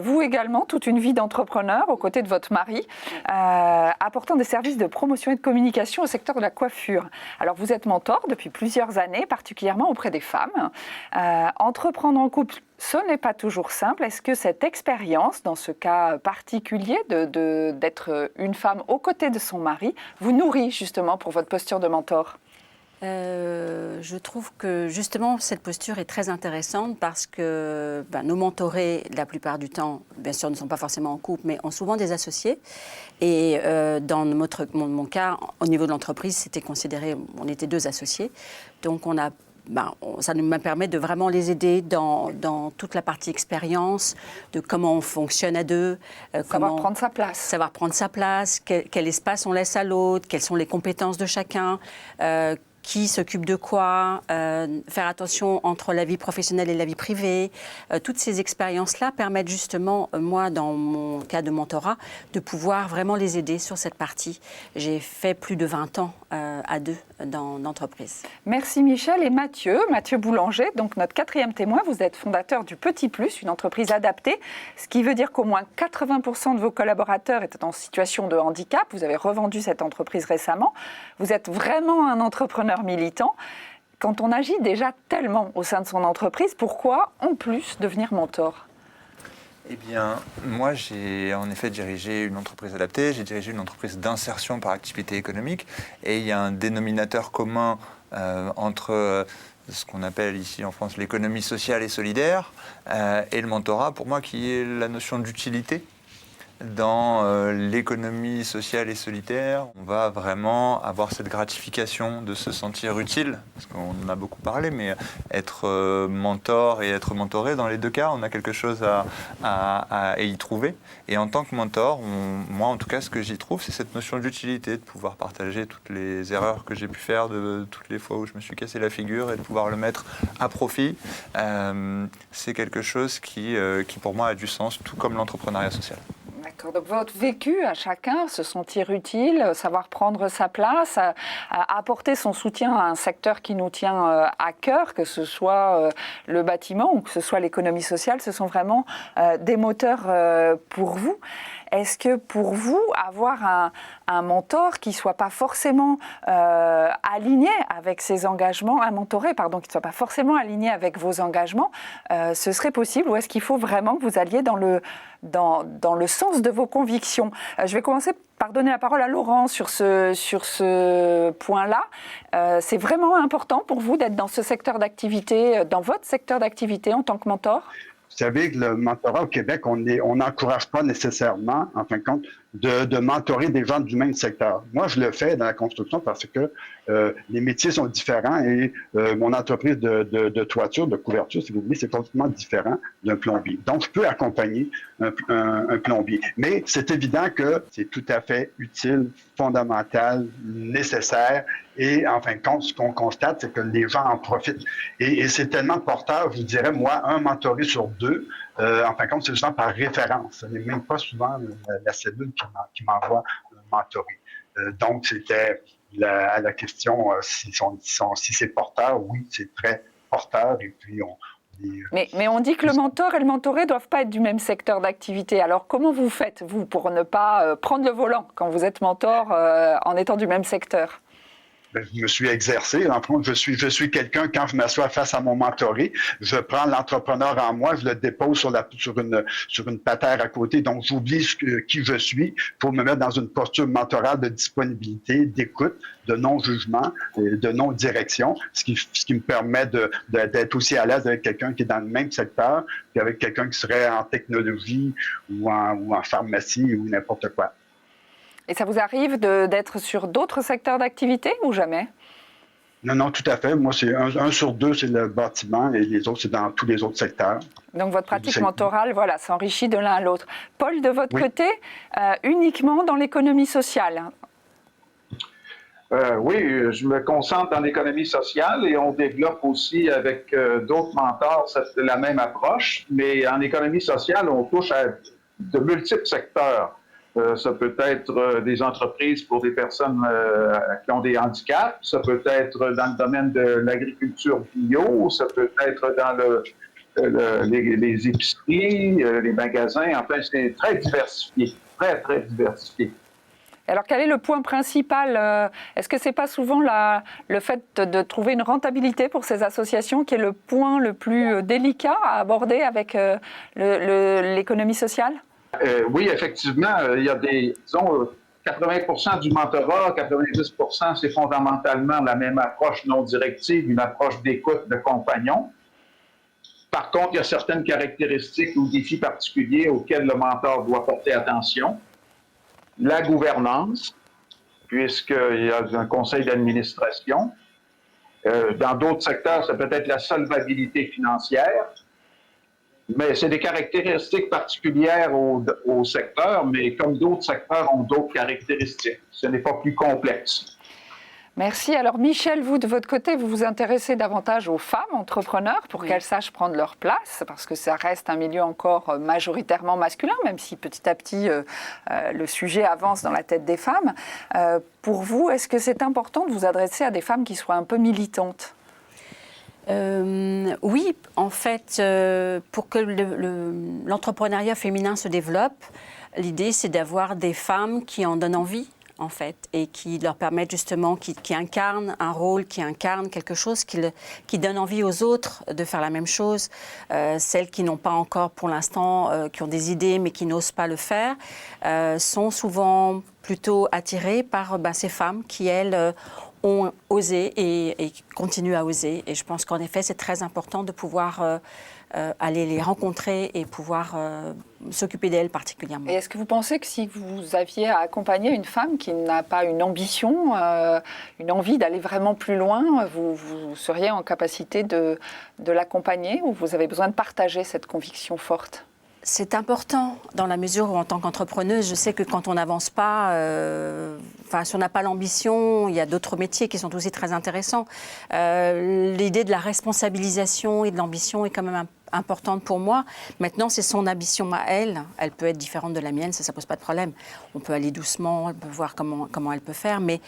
vous également, toute une vie d'entrepreneur aux côtés de votre mari, apportant des services de promotion et de communication au secteur de la coiffure. Alors vous êtes mentor depuis plusieurs années, particulièrement auprès des femmes. Entreprendre en couple, ce n'est pas toujours simple. Est-ce que cette expérience, dans ce cas particulier, d'être une femme aux côtés de son mari, vous nourrit justement pour votre posture de mentor? Je trouve que justement cette posture est très intéressante parce que nos mentorés, la plupart du temps, bien sûr ne sont pas forcément en couple, mais ont souvent des associés. Et dans mon cas, au niveau de l'entreprise, c'était considéré, on était 2 associés. Donc ça me permet de vraiment les aider dans toute la partie expérience, de comment on fonctionne à 2. Savoir prendre sa place. Savoir prendre sa place, quel espace on laisse à l'autre, quelles sont les compétences de chacun, qui s'occupe de quoi, faire attention entre la vie professionnelle et la vie privée. Toutes ces expériences-là permettent justement, moi, dans mon cas de mentorat, de pouvoir vraiment les aider sur cette partie. J'ai fait plus de 20 ans à 2 dans l'entreprise. Merci Michel. Et Mathieu Boulanger, donc notre 4e témoin, vous êtes fondateur du Petit Plus, une entreprise adaptée, ce qui veut dire qu'au moins 80% de vos collaborateurs étaient en situation de handicap. Vous avez revendu cette entreprise récemment. Vous êtes vraiment un entrepreneur militant. Quand on agit déjà tellement au sein de son entreprise, pourquoi en plus devenir mentor ? Eh bien, moi, j'ai en effet dirigé une entreprise adaptée, j'ai dirigé une entreprise d'insertion par activité économique, et il y a un dénominateur commun entre ce qu'on appelle ici en France l'économie sociale et solidaire, et le mentorat, pour moi, qui est la notion d'utilité. Dans l'économie sociale et solitaire, on va vraiment avoir cette gratification de se sentir utile, parce qu'on en a beaucoup parlé, mais être mentor et être mentoré, dans les 2 cas, on a quelque chose à y trouver. Et en tant que mentor, moi en tout cas, ce que j'y trouve, c'est cette notion d'utilité, de pouvoir partager toutes les erreurs que j'ai pu faire, de toutes les fois où je me suis cassé la figure, et de pouvoir le mettre à profit. C'est quelque chose qui pour moi a du sens, tout comme l'entrepreneuriat social. Donc votre vécu à chacun, se sentir utile, savoir prendre sa place, apporter son soutien à un secteur qui nous tient à cœur, que ce soit le bâtiment ou que ce soit l'économie sociale, ce sont vraiment des moteurs pour vous. Est-ce que pour vous, avoir un mentor qui ne soit pas forcément aligné avec ses engagements, un mentoré, pardon, qui ne soit pas forcément aligné avec vos engagements, ce serait possible, ou est-ce qu'il faut vraiment que vous alliez dans le sens de vos convictions? Je vais commencer par donner la parole à Laurent sur ce point-là. C'est vraiment important pour vous d'être dans ce secteur d'activité, dans votre secteur d'activité en tant que mentor? Vous savez que le mentorat au Québec, on n'encourage pas nécessairement, en fin de compte, de mentorer des gens du même secteur. Moi, je le fais dans la construction parce que les métiers sont différents et mon entreprise de toiture, de couverture, si vous voulez, c'est complètement différent d'un plombier. Donc, je peux accompagner un plombier. Mais c'est évident que c'est tout à fait utile, fondamental, nécessaire. Et en fin de compte, ce qu'on constate, c'est que les gens en profitent. Et c'est tellement porteur, je vous dirais, moi, un mentoré sur deux, en fin de compte, c'est souvent par référence. Ce n'est même pas souvent la cellule qui m'envoie mentorer. Donc, c'était à la question si c'est porteur. Oui, c'est très porteur. Et puis, mais on dit que le mentor et le mentoré ne doivent pas être du même secteur d'activité. Alors, comment vous faites, vous, pour ne pas prendre le volant quand vous êtes mentor en étant du même secteur? Je me suis exercé. En fait, je suis quelqu'un, quand je m'assois face à mon mentoré, je prends l'entrepreneur en moi, je le dépose sur une patère à côté. Donc, j'oublie qui je suis pour me mettre dans une posture mentorale de disponibilité, d'écoute, de non-jugement, de non-direction, ce qui me permet d'être aussi à l'aise avec quelqu'un qui est dans le même secteur qu'avec quelqu'un qui serait en technologie ou en pharmacie ou n'importe quoi. Et ça vous arrive d'être sur d'autres secteurs d'activité ou jamais? Non, tout à fait. Moi, c'est un sur deux, c'est le bâtiment et les autres, c'est dans tous les autres secteurs. Donc, votre pratique mentorale, voilà, s'enrichit de l'un à l'autre. Paul, de votre côté, uniquement dans l'économie sociale? Oui, je me concentre dans l'économie sociale et on développe aussi avec d'autres mentors la même approche. Mais en économie sociale, on touche à de multiples secteurs. Ça peut être des entreprises pour des personnes qui ont des handicaps, ça peut être dans le domaine de l'agriculture bio, ça peut être dans les épiceries, les magasins. Enfin, c'est très diversifié, très, très diversifié. Alors, quel est le point principal? Est-ce que ce n'est pas souvent le fait de trouver une rentabilité pour ces associations qui est le point le plus délicat à aborder avec l'économie sociale? Oui, effectivement, il y a disons, 80% du mentorat, 90%, c'est fondamentalement la même approche non directive, une approche d'écoute de compagnon. Par contre, il y a certaines caractéristiques ou défis particuliers auxquels le mentor doit porter attention. La gouvernance, puisqu'il y a un conseil d'administration. Dans d'autres secteurs, ça peut être la solvabilité financière. Mais c'est des caractéristiques particulières au secteur, mais comme d'autres secteurs ont d'autres caractéristiques. Ce n'est pas plus complexe. Merci. Alors Michel, vous de votre côté, vous vous intéressez davantage aux femmes entrepreneurs pour qu'elles sachent prendre leur place, parce que ça reste un milieu encore majoritairement masculin, même si petit à petit le sujet avance dans la tête des femmes. Pour vous, est-ce que c'est important de vous adresser à des femmes qui soient un peu militantes ? Oui, en fait, pour que l'entrepreneuriat féminin se développe, l'idée c'est d'avoir des femmes qui en donnent envie, en fait, et qui leur permettent justement, qui incarnent un rôle, qui incarnent quelque chose, qui donne envie aux autres de faire la même chose. Celles qui n'ont pas encore pour l'instant, qui ont des idées mais qui n'osent pas le faire, sont souvent plutôt attirées par ces femmes qui, elles, ont osé et continuent à oser. Et je pense qu'en effet, c'est très important de pouvoir aller les rencontrer et pouvoir s'occuper d'elles particulièrement. Et est-ce que vous pensez que si vous aviez à accompagner une femme qui n'a pas une ambition, une envie d'aller vraiment plus loin, vous seriez en capacité de l'accompagner, ou vous avez besoin de partager cette conviction forte ? C'est important dans la mesure où, en tant qu'entrepreneuse, je sais que quand on n'avance pas, si on n'a pas l'ambition, il y a d'autres métiers qui sont aussi très intéressants. L'idée de la responsabilisation et de l'ambition est quand même importante pour moi. Maintenant, c'est son ambition à elle. Elle peut être différente de la mienne, ça pose pas de problème. On peut aller doucement, on peut voir comment elle peut faire, mais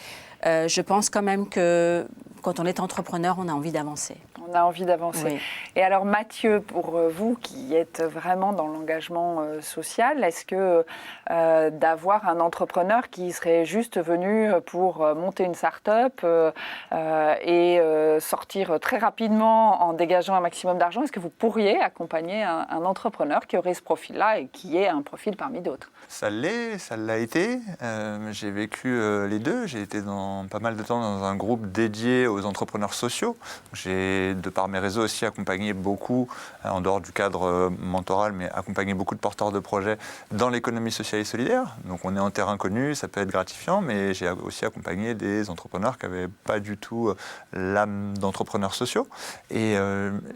je pense quand même que quand on est entrepreneur, on a envie d'avancer. On a envie d'avancer. Oui. Et alors Mathieu, pour vous qui êtes vraiment dans l'engagement social, est-ce que d'avoir un entrepreneur qui serait juste venu pour monter une start-up et sortir très rapidement en dégageant un maximum d'argent, est-ce que vous pourriez accompagner un entrepreneur qui aurait ce profil-là et qui est un profil parmi d'autres? Ça l'a été. J'ai vécu les deux. J'ai été pas mal de temps dans un groupe dédié aux entrepreneurs sociaux. J'ai, de par mes réseaux aussi, accompagné beaucoup, en dehors du cadre mentoral, mais accompagné beaucoup de porteurs de projets dans l'économie sociale et solidaire. Donc on est en terrain connu, ça peut être gratifiant, mais j'ai aussi accompagné des entrepreneurs qui n'avaient pas du tout l'âme d'entrepreneurs sociaux. Et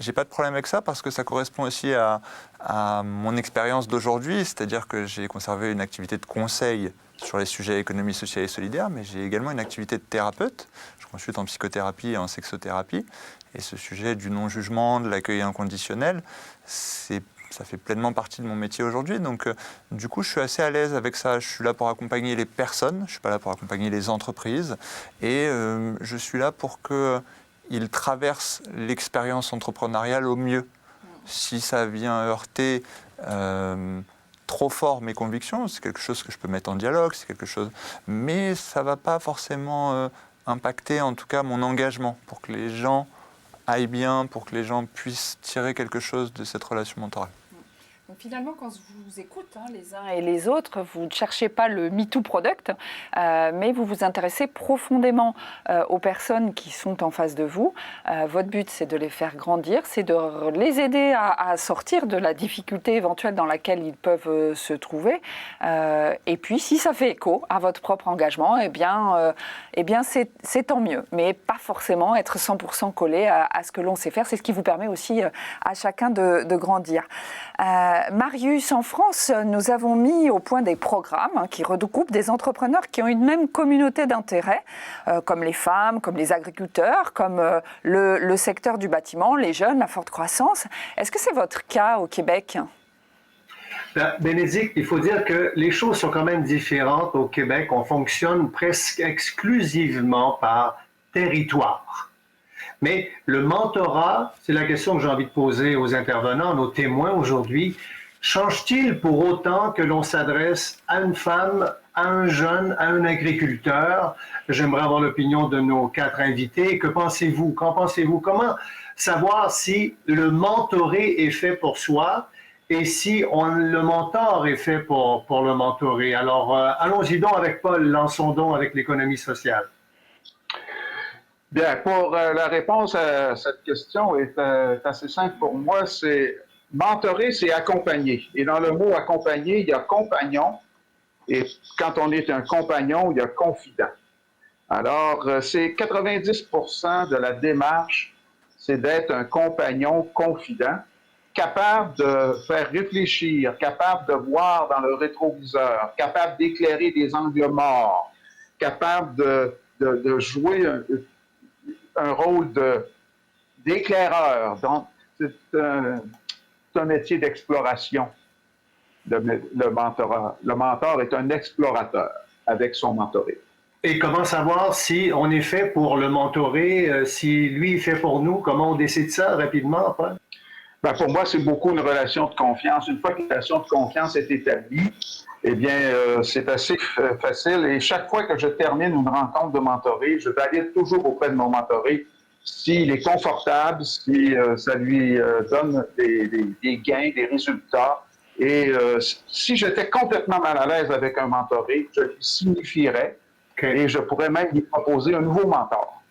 j'ai pas de problème avec ça parce que ça correspond aussi à mon expérience d'aujourd'hui, c'est-à-dire que j'ai conservé une activité de conseil sur les sujets économie sociale et solidaire, mais j'ai également une activité de thérapeute. Je consulte en psychothérapie et en sexothérapie. Et ce sujet du non-jugement, de l'accueil inconditionnel, ça fait pleinement partie de mon métier aujourd'hui. Donc, du coup, je suis assez à l'aise avec ça. Je suis là pour accompagner les personnes, je ne suis pas là pour accompagner les entreprises. Et je suis là pour qu'ils traversent l'expérience entrepreneuriale au mieux. Si ça vient heurter trop fort mes convictions, c'est quelque chose que je peux mettre en dialogue, c'est quelque chose, mais ça ne va pas forcément impacter en tout cas mon engagement pour que les gens aillent bien, pour que les gens puissent tirer quelque chose de cette relation mentorale. Donc finalement, quand je vous écoute, les uns et les autres, vous ne cherchez pas le MeToo product, mais vous vous intéressez profondément aux personnes qui sont en face de vous. Votre but, c'est de les faire grandir, c'est de les aider à sortir de la difficulté éventuelle dans laquelle ils peuvent se trouver. Et puis, si ça fait écho à votre propre engagement, eh bien c'est tant mieux. Mais pas forcément être 100% collé à ce que l'on sait faire. C'est ce qui vous permet aussi à chacun de grandir. Marius, en France, nous avons mis au point des programmes qui regroupent des entrepreneurs qui ont une même communauté d'intérêts, comme les femmes, comme les agriculteurs, comme le secteur du bâtiment, les jeunes, la forte croissance. Est-ce que c'est votre cas au Québec ? Bénédicte, il faut dire que les choses sont quand même différentes au Québec. On fonctionne presque exclusivement par territoire. Mais le mentorat, c'est la question que j'ai envie de poser aux intervenants, nos témoins aujourd'hui. Change-t-il pour autant que l'on s'adresse à une femme, à un jeune, à un agriculteur? J'aimerais avoir l'opinion de nos 4 invités. Que pensez-vous? Qu'en pensez-vous? Comment savoir si le mentoré est fait pour soi et si le mentor est fait pour le mentoré? Alors, allons-y donc avec Paul, lançons donc avec l'économie sociale. Bien, pour la réponse à cette question est assez simple pour moi. C'est mentorer, c'est accompagner. Et dans le mot accompagner, il y a compagnon. Et quand on est un compagnon, il y a confident. Alors, c'est 90% de la démarche, c'est d'être un compagnon confident, capable de faire réfléchir, capable de voir dans le rétroviseur, capable d'éclairer des angles morts, capable de jouer un rôle d'éclaireur. Donc, c'est un métier d'exploration, le mentorat. Le mentor est un explorateur avec son mentoré. Et comment savoir si on est fait pour le mentorer, si lui est fait pour nous? Comment on décide ça rapidement, Paul? Ben, pour moi, c'est beaucoup une relation de confiance. Une fois que la relation de confiance est établie, eh bien, c'est assez facile. Et chaque fois que je termine une rencontre de mentoré, je valide toujours auprès de mon mentoré s'il est confortable, si ça lui donne des gains, des résultats. Et si j'étais complètement mal à l'aise avec un mentoré, je lui signifierais et je pourrais même lui proposer un nouveau mentor.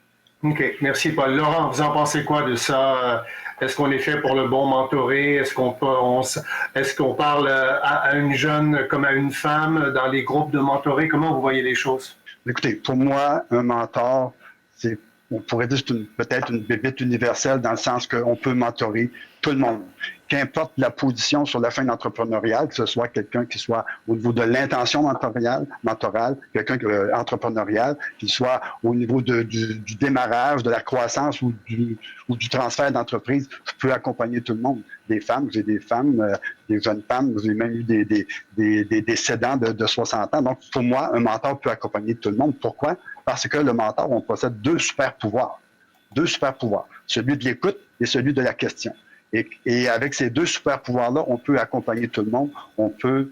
OK. Merci, Paul. Laurent, vous en pensez quoi de ça? Est-ce qu'on est fait pour le bon mentoré? Est-ce qu'on parle à une jeune comme à une femme dans les groupes de mentoré? Comment vous voyez les choses? Écoutez, pour moi, un mentor, on pourrait dire que c'est peut-être une bébête universelle dans le sens qu'on peut mentorer tout le monde. Qu'importe la position sur la fin entrepreneuriale, que ce soit quelqu'un qui soit au niveau de l'intention mentorale, quelqu'un entrepreneurial, qu'il soit au niveau du démarrage, de la croissance ou du transfert d'entreprise, je peux accompagner tout le monde. Des femmes, j'ai des femmes, des jeunes femmes, j'ai même eu des décédants de 60 ans. Donc, pour moi, un mentor peut accompagner tout le monde. Pourquoi? Parce que le mentor, on possède deux super pouvoirs. Deux super pouvoirs. Celui de l'écoute et celui de la question. Et avec ces deux super pouvoirs-là, on peut accompagner tout le monde. On peut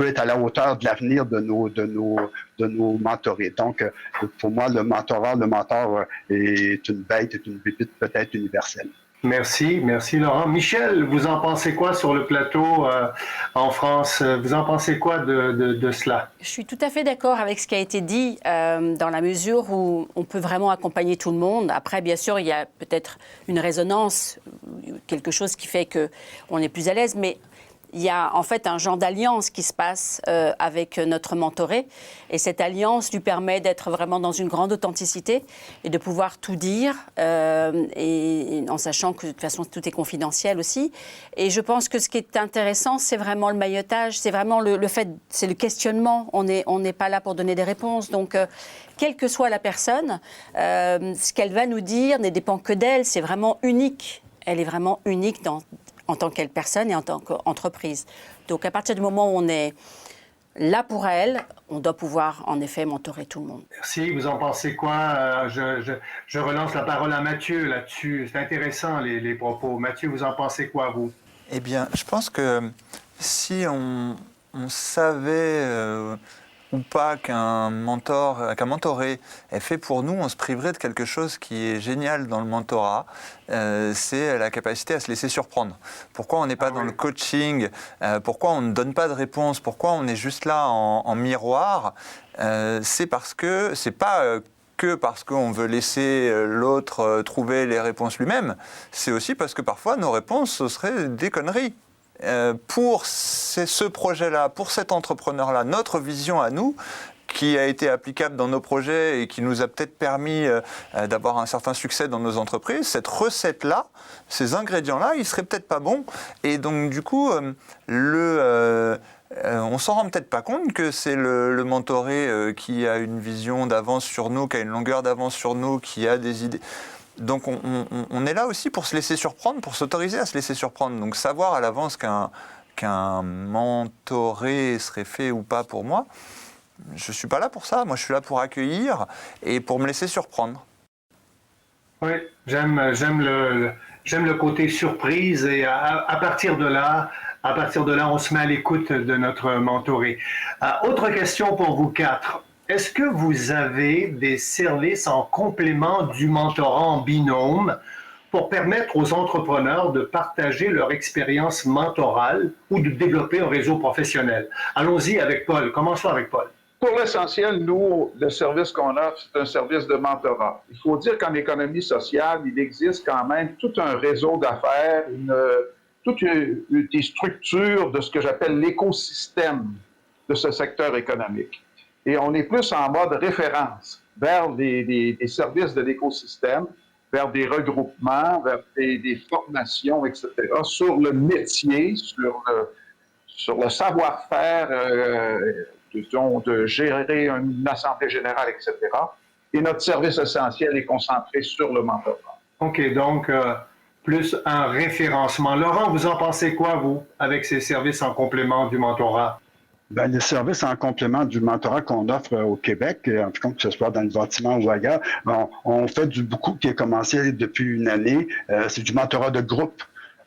être à la hauteur de l'avenir de nos mentorés. Donc, pour moi, le mentor est une bête, est une pépite peut-être universelle. Merci Laurent. Michel, vous en pensez quoi sur le plateau en France? Vous en pensez quoi de cela? Je suis tout à fait d'accord avec ce qui a été dit dans la mesure où on peut vraiment accompagner tout le monde. Après, bien sûr, il y a peut-être une résonance, quelque chose qui fait qu'on est plus à l'aise, mais il y a en fait un genre d'alliance qui se passe avec notre mentoré. Et cette alliance lui permet d'être vraiment dans une grande authenticité et de pouvoir tout dire, et en sachant que de toute façon tout est confidentiel aussi. Et je pense que ce qui est intéressant, c'est vraiment le maillotage, c'est vraiment le fait, c'est le questionnement. On n'est pas là pour donner des réponses. Donc, quelle que soit la personne, ce qu'elle va nous dire ne dépend que d'elle. C'est vraiment unique. Elle est vraiment unique en tant qu'elle personne et en tant qu'entreprise. Donc, à partir du moment où on est là pour elle, on doit pouvoir, en effet, mentorer tout le monde. Merci. Vous en pensez quoi? Je relance la parole à Mathieu là-dessus. C'est intéressant, les propos. Mathieu, vous en pensez quoi, vous? Eh bien, je pense que si on savait ou pas qu'un mentoré est fait pour nous, on se priverait de quelque chose qui est génial dans le mentorat, c'est la capacité à se laisser surprendre. Pourquoi on n'est pas dans le coaching? Pourquoi on ne donne pas de réponse? Pourquoi on est juste là en miroir? C'est parce que c'est pas que parce qu'on veut laisser l'autre trouver les réponses lui-même, c'est aussi parce que parfois nos réponses, ce seraient des conneries. Pour ce projet-là, pour cet entrepreneur-là, notre vision à nous, qui a été applicable dans nos projets et qui nous a peut-être permis d'avoir un certain succès dans nos entreprises, cette recette-là, ces ingrédients-là, ils ne seraient peut-être pas bons. Et donc, du coup, on s'en rend peut-être pas compte que c'est le mentoré qui a une vision d'avance sur nous, qui a une longueur d'avance sur nous, qui a des idées. Donc on est là aussi pour se laisser surprendre, pour s'autoriser à se laisser surprendre. Donc savoir à l'avance qu'un mentoré serait fait ou pas pour moi, je ne suis pas là pour ça. Moi, je suis là pour accueillir et pour me laisser surprendre. Oui, j'aime le côté surprise et à partir de là, on se met à l'écoute de notre mentoré. Autre question pour vous quatre. Est-ce que vous avez des services en complément du mentorat en binôme pour permettre aux entrepreneurs de partager leur expérience mentorale ou de développer un réseau professionnel? Allons-y avec Paul. Commençons avec Paul. Pour l'essentiel, nous, le service qu'on offre, c'est un service de mentorat. Il faut dire qu'en économie sociale, il existe quand même tout un réseau d'affaires, toutes des structures de ce que j'appelle l'écosystème de ce secteur économique. Et on est plus en mode référence vers des services de l'écosystème, vers des regroupements, vers des formations, etc., sur le métier, sur le savoir-faire, de gérer une assemblée générale, etc. Et notre service essentiel est concentré sur le mentorat. OK, donc plus un référencement. Laurent, vous en pensez quoi, vous, avec ces services en complément du mentorat? Bien, les services en complément du mentorat qu'on offre au Québec, en tout cas que ce soit dans le bâtiment ou ailleurs, on fait beaucoup qui a commencé depuis une année. C'est du mentorat de groupe.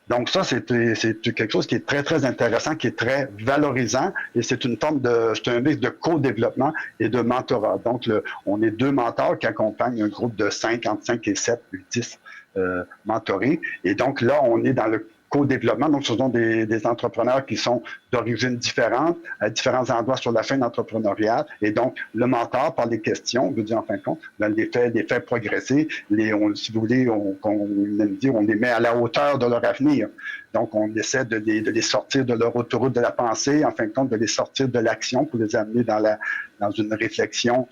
Donc ça, c'est quelque chose qui est très, très intéressant, qui est très valorisant et c'est un mix de co-développement et de mentorat. Donc, on est 2 mentors qui accompagnent un groupe de 5, entre 5 et 7, 10 mentorés. Et donc là, on est dans le co-développement. Donc, ce sont des entrepreneurs qui sont d'origine différente, à différents endroits sur la chaîne entrepreneuriale. Et donc, le mentor, par les questions, je veux dire en fin de compte, les fait progresser. Si vous voulez, on les met à la hauteur de leur avenir. Donc, on essaie de les sortir de leur autoroute de la pensée, en fin de compte, de les sortir de l'action pour les amener dans une réflexion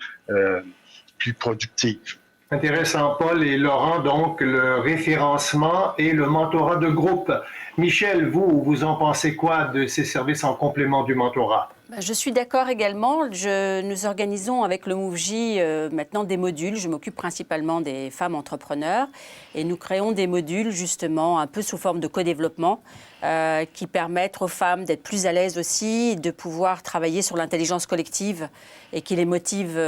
plus productive. Intéressant, Paul et Laurent, donc le référencement et le mentorat de groupe. Michel, vous en pensez quoi de ces services en complément du mentorat? Je suis d'accord également. Nous organisons avec le MoveJ maintenant des modules. Je m'occupe principalement des femmes entrepreneurs et nous créons des modules justement un peu sous forme de co-développement qui permettent aux femmes d'être plus à l'aise aussi, de pouvoir travailler sur l'intelligence collective et qui les motivent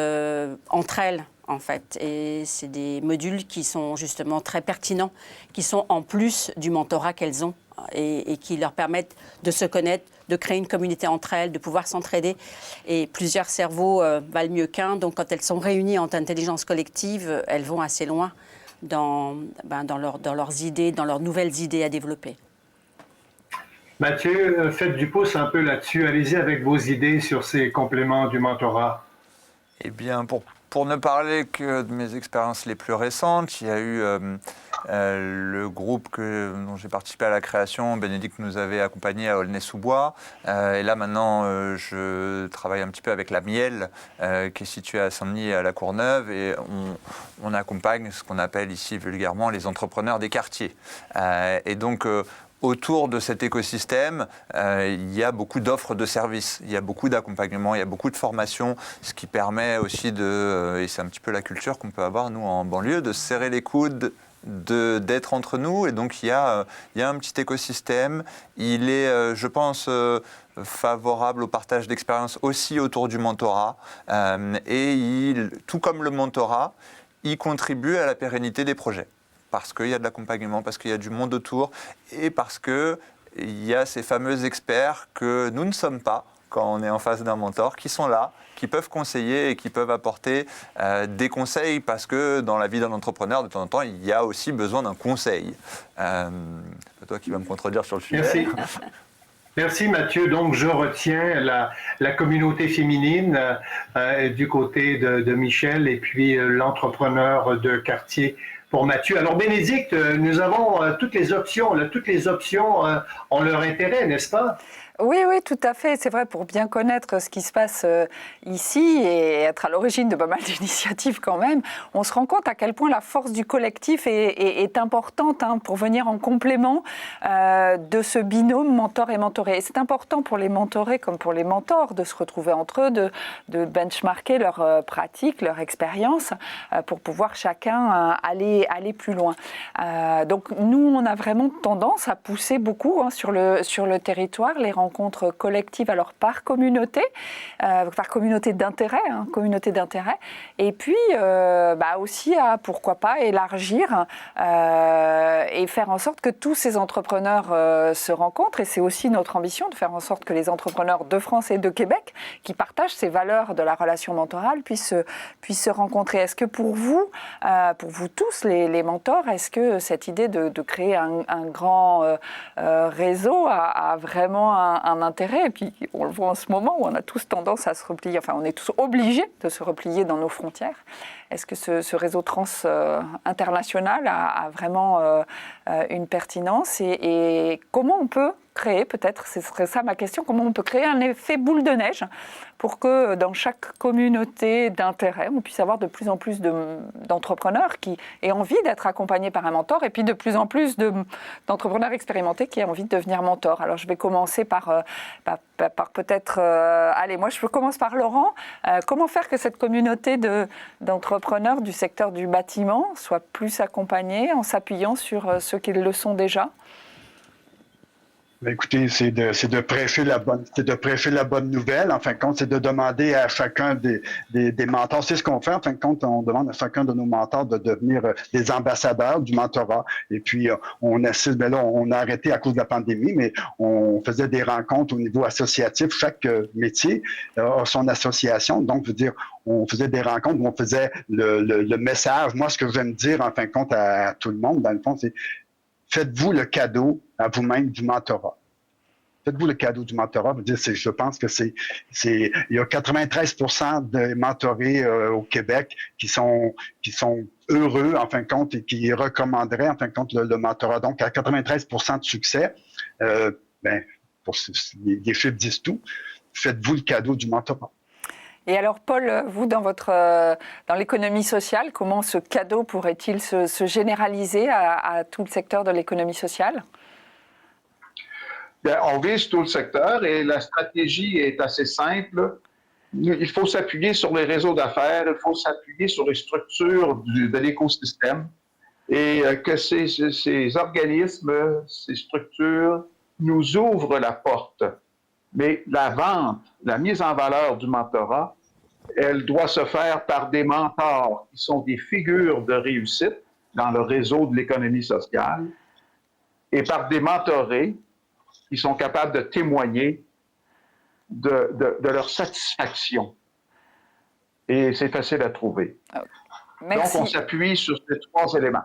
entre elles. En fait, et c'est des modules qui sont justement très pertinents, qui sont en plus du mentorat qu'elles ont et qui leur permettent de se connaître, de créer une communauté entre elles, de pouvoir s'entraider. Et plusieurs cerveaux valent mieux qu'un, donc quand elles sont réunies en intelligence collective, elles vont assez loin dans leurs idées, dans leurs nouvelles idées à développer. Mathieu, faites du pouce un peu là-dessus. Allez-y avec vos idées sur ces compléments du mentorat. Eh bien, pour ne parler que de mes expériences les plus récentes, il y a eu le groupe dont j'ai participé à la création. Bénédicte nous avait accompagnés à Aulnay-sous-Bois. Et là, maintenant, je travaille un petit peu avec la Miel, qui est située à Saint-Denis et à La Courneuve. Et on accompagne ce qu'on appelle ici vulgairement les entrepreneurs des quartiers. Et donc, autour de cet écosystème, il y a beaucoup d'offres de services, il y a beaucoup d'accompagnement, il y a beaucoup de formation, ce qui permet aussi et c'est un petit peu la culture qu'on peut avoir, nous, en banlieue, de serrer les coudes, d'être entre nous. Et donc, il y a un petit écosystème. Il est, je pense, favorable au partage d'expériences aussi autour du mentorat. Et tout comme le mentorat, il contribue à la pérennité des projets. Parce qu'il y a de l'accompagnement, parce qu'il y a du monde autour et parce qu'il y a ces fameux experts que nous ne sommes pas quand on est en face d'un mentor, qui sont là, qui peuvent conseiller et qui peuvent apporter des conseils parce que dans la vie d'un entrepreneur, de temps en temps, il y a aussi besoin d'un conseil. C'est toi qui vas me contredire sur le sujet. Merci. Merci Mathieu. Donc je retiens la communauté féminine du côté de Michel et puis l'entrepreneur de quartier pour Mathieu. Alors Bénédicte, nous avons toutes les options. Toutes les options ont leur intérêt, n'est-ce pas? Oui, tout à fait. C'est vrai, pour bien connaître ce qui se passe ici et être à l'origine de pas mal d'initiatives quand même, on se rend compte à quel point la force du collectif est importante pour venir en complément de ce binôme mentor et mentoré. Et c'est important pour les mentorés comme pour les mentors de se retrouver entre eux, de benchmarker leurs pratiques, leur expérience pour pouvoir chacun aller plus loin. Donc nous, on a vraiment tendance à pousser beaucoup sur le territoire les rencontres collectives, alors par communauté d'intérêt, et puis aussi à, pourquoi pas, élargir et faire en sorte que tous ces entrepreneurs se rencontrent. Et c'est aussi notre ambition de faire en sorte que les entrepreneurs de France et de Québec, qui partagent ces valeurs de la relation mentorale, puissent se rencontrer. Est-ce que pour vous tous, les mentors, est-ce que cette idée de créer un grand réseau a vraiment un intérêt? Et puis on le voit en ce moment où on a tous tendance à se replier, on est tous obligés de se replier dans nos frontières. Est-ce que ce réseau international a vraiment une pertinence et comment on peut créer, peut-être, ce serait ça ma question, comment on peut créer un effet boule de neige pour que dans chaque communauté d'intérêt, on puisse avoir de plus en plus d'entrepreneurs qui aient envie d'être accompagnés par un mentor et puis de plus en plus d'entrepreneurs expérimentés qui aient envie de devenir mentors. Alors je vais commencer par peut-être... moi je commence par Laurent. Comment faire que cette communauté d'entrepreneurs du secteur du bâtiment soit plus accompagnée en s'appuyant sur ceux qui le sont déjà? Écoutez, c'est de prêcher la bonne nouvelle. En fin de compte, c'est de demander à chacun des mentors. C'est ce qu'on fait. En fin de compte, on demande à chacun de nos mentors de devenir des ambassadeurs du mentorat. Et puis, on assiste. Là, on a arrêté à cause de la pandémie, mais on faisait des rencontres au niveau associatif. Chaque métier a son association. Donc, je veux dire, on faisait des rencontres où on faisait le message. Moi, ce que j'aime dire, en fin de compte, à tout le monde, dans le fond, c'est faites-vous le cadeau à vous-même du mentorat. Faites-vous le cadeau du mentorat. Je pense que il y a 93% de mentorés au Québec qui sont heureux, en fin de compte, et qui recommanderaient, en fin de compte, le mentorat. Donc, à 93% de succès, les chiffres disent tout. Faites-vous le cadeau du mentorat. Et alors, Paul, vous, dans l'économie sociale, comment ce cadeau pourrait-il se généraliser à tout le secteur de l'économie sociale? Bien, on vise tout le secteur et la stratégie est assez simple. Il faut s'appuyer sur les réseaux d'affaires, il faut s'appuyer sur les structures de l'écosystème et que ces organismes, ces structures nous ouvrent la porte. Mais la vente, la mise en valeur du mentorat, elle doit se faire par des mentors qui sont des figures de réussite dans le réseau de l'économie sociale et par des mentorés qui sont capables de témoigner de leur satisfaction. Et c'est facile à trouver. Merci. Donc, on s'appuie sur ces 3 éléments.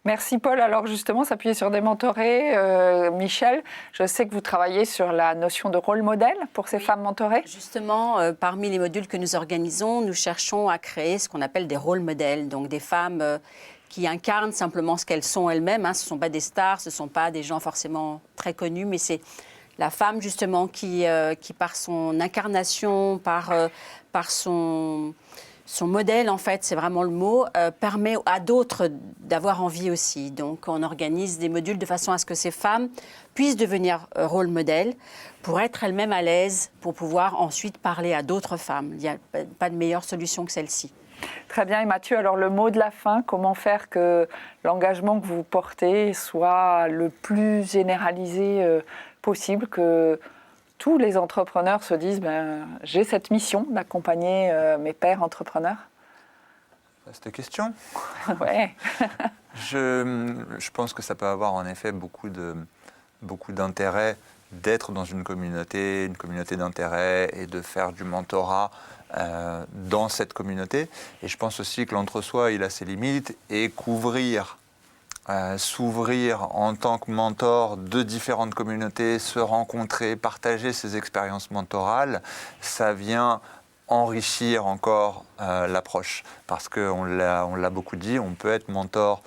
Merci Paul. Alors justement, s'appuyer sur des mentorés. Michel, je sais que vous travaillez sur la notion de rôle modèle pour ces femmes mentorées. Justement, parmi les modules que nous organisons, nous cherchons à créer ce qu'on appelle des rôles modèles, donc des femmes qui incarnent simplement ce qu'elles sont elles-mêmes. Ce ne sont pas des stars, ce ne sont pas des gens forcément très connus, mais c'est la femme justement qui par son incarnation, par son modèle, en fait, c'est vraiment le mot, permet à d'autres d'avoir envie aussi. Donc, on organise des modules de façon à ce que ces femmes puissent devenir rôle modèle pour être elles-mêmes à l'aise, pour pouvoir ensuite parler à d'autres femmes. Il n'y a pas de meilleure solution que celle-ci. Très bien. Et Mathieu, alors le mot de la fin, comment faire que l'engagement que vous portez soit le plus généralisé possible, que tous les entrepreneurs se disent j'ai cette mission d'accompagner mes pairs entrepreneurs? Vaste question. Ouais. Je pense que ça peut avoir en effet beaucoup d'intérêt d'être dans une communauté d'intérêt et de faire du mentorat dans cette communauté. Et je pense aussi que l'entre-soi, il a ses limites et s'ouvrir en tant que mentor de différentes communautés, se rencontrer, partager ses expériences mentorales, ça vient enrichir encore l'approche. Parce qu'on l'a beaucoup dit, on peut être mentor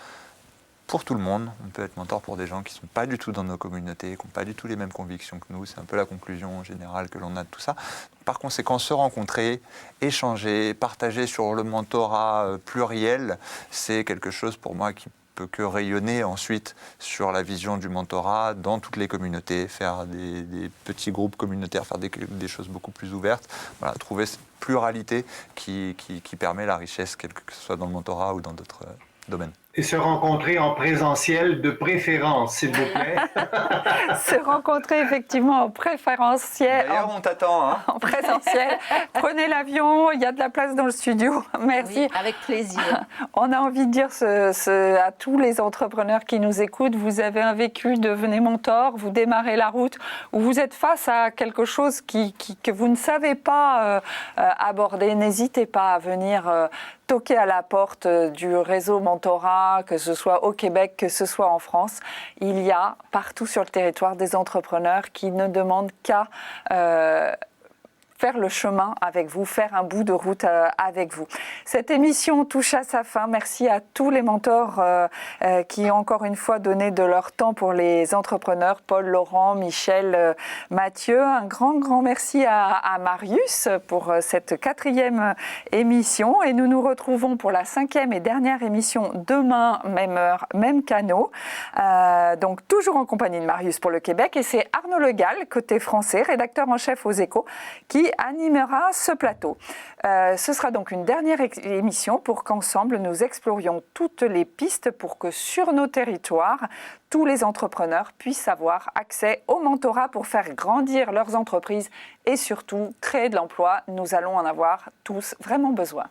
pour tout le monde, on peut être mentor pour des gens qui ne sont pas du tout dans nos communautés, qui n'ont pas du tout les mêmes convictions que nous, c'est un peu la conclusion générale que l'on a de tout ça. Par conséquent, se rencontrer, échanger, partager sur le mentorat pluriel, c'est quelque chose pour moi qui peut que rayonner ensuite sur la vision du mentorat dans toutes les communautés, faire des petits groupes communautaires, faire des choses beaucoup plus ouvertes, voilà, trouver cette pluralité qui permet la richesse, quel que ce soit dans le mentorat ou dans d'autres domaines. Et se rencontrer en présentiel de préférence, s'il vous plaît. Se rencontrer effectivement en préférentiel. D'ailleurs, on t'attend. Hein. En présentiel. Prenez l'avion, il y a de la place dans le studio. Merci. Oui, avec plaisir. On a envie de dire à tous les entrepreneurs qui nous écoutent, vous avez un vécu, devenez mentor, vous démarrez la route, ou vous êtes face à quelque chose que vous ne savez pas aborder. N'hésitez pas à venir toquer à la porte du réseau mentorat, que ce soit au Québec, que ce soit en France. Il y a partout sur le territoire des entrepreneurs qui ne demandent qu'à faire le chemin avec vous, faire un bout de route avec vous. Cette émission touche à sa fin. Merci à tous les mentors qui ont encore une fois donné de leur temps pour les entrepreneurs, Paul, Laurent, Michel, Mathieu. Un grand merci à Marius pour cette 4e émission. Et nous nous retrouvons pour la 5e et dernière émission demain, même heure, même canot. Donc toujours en compagnie de Marius pour le Québec. Et c'est Arnaud Le Gall, côté français, rédacteur en chef aux Échos, qui animera ce plateau. Ce sera donc une dernière émission pour qu'ensemble nous explorions toutes les pistes pour que sur nos territoires, tous les entrepreneurs puissent avoir accès au mentorat pour faire grandir leurs entreprises et surtout créer de l'emploi. Nous allons en avoir tous vraiment besoin.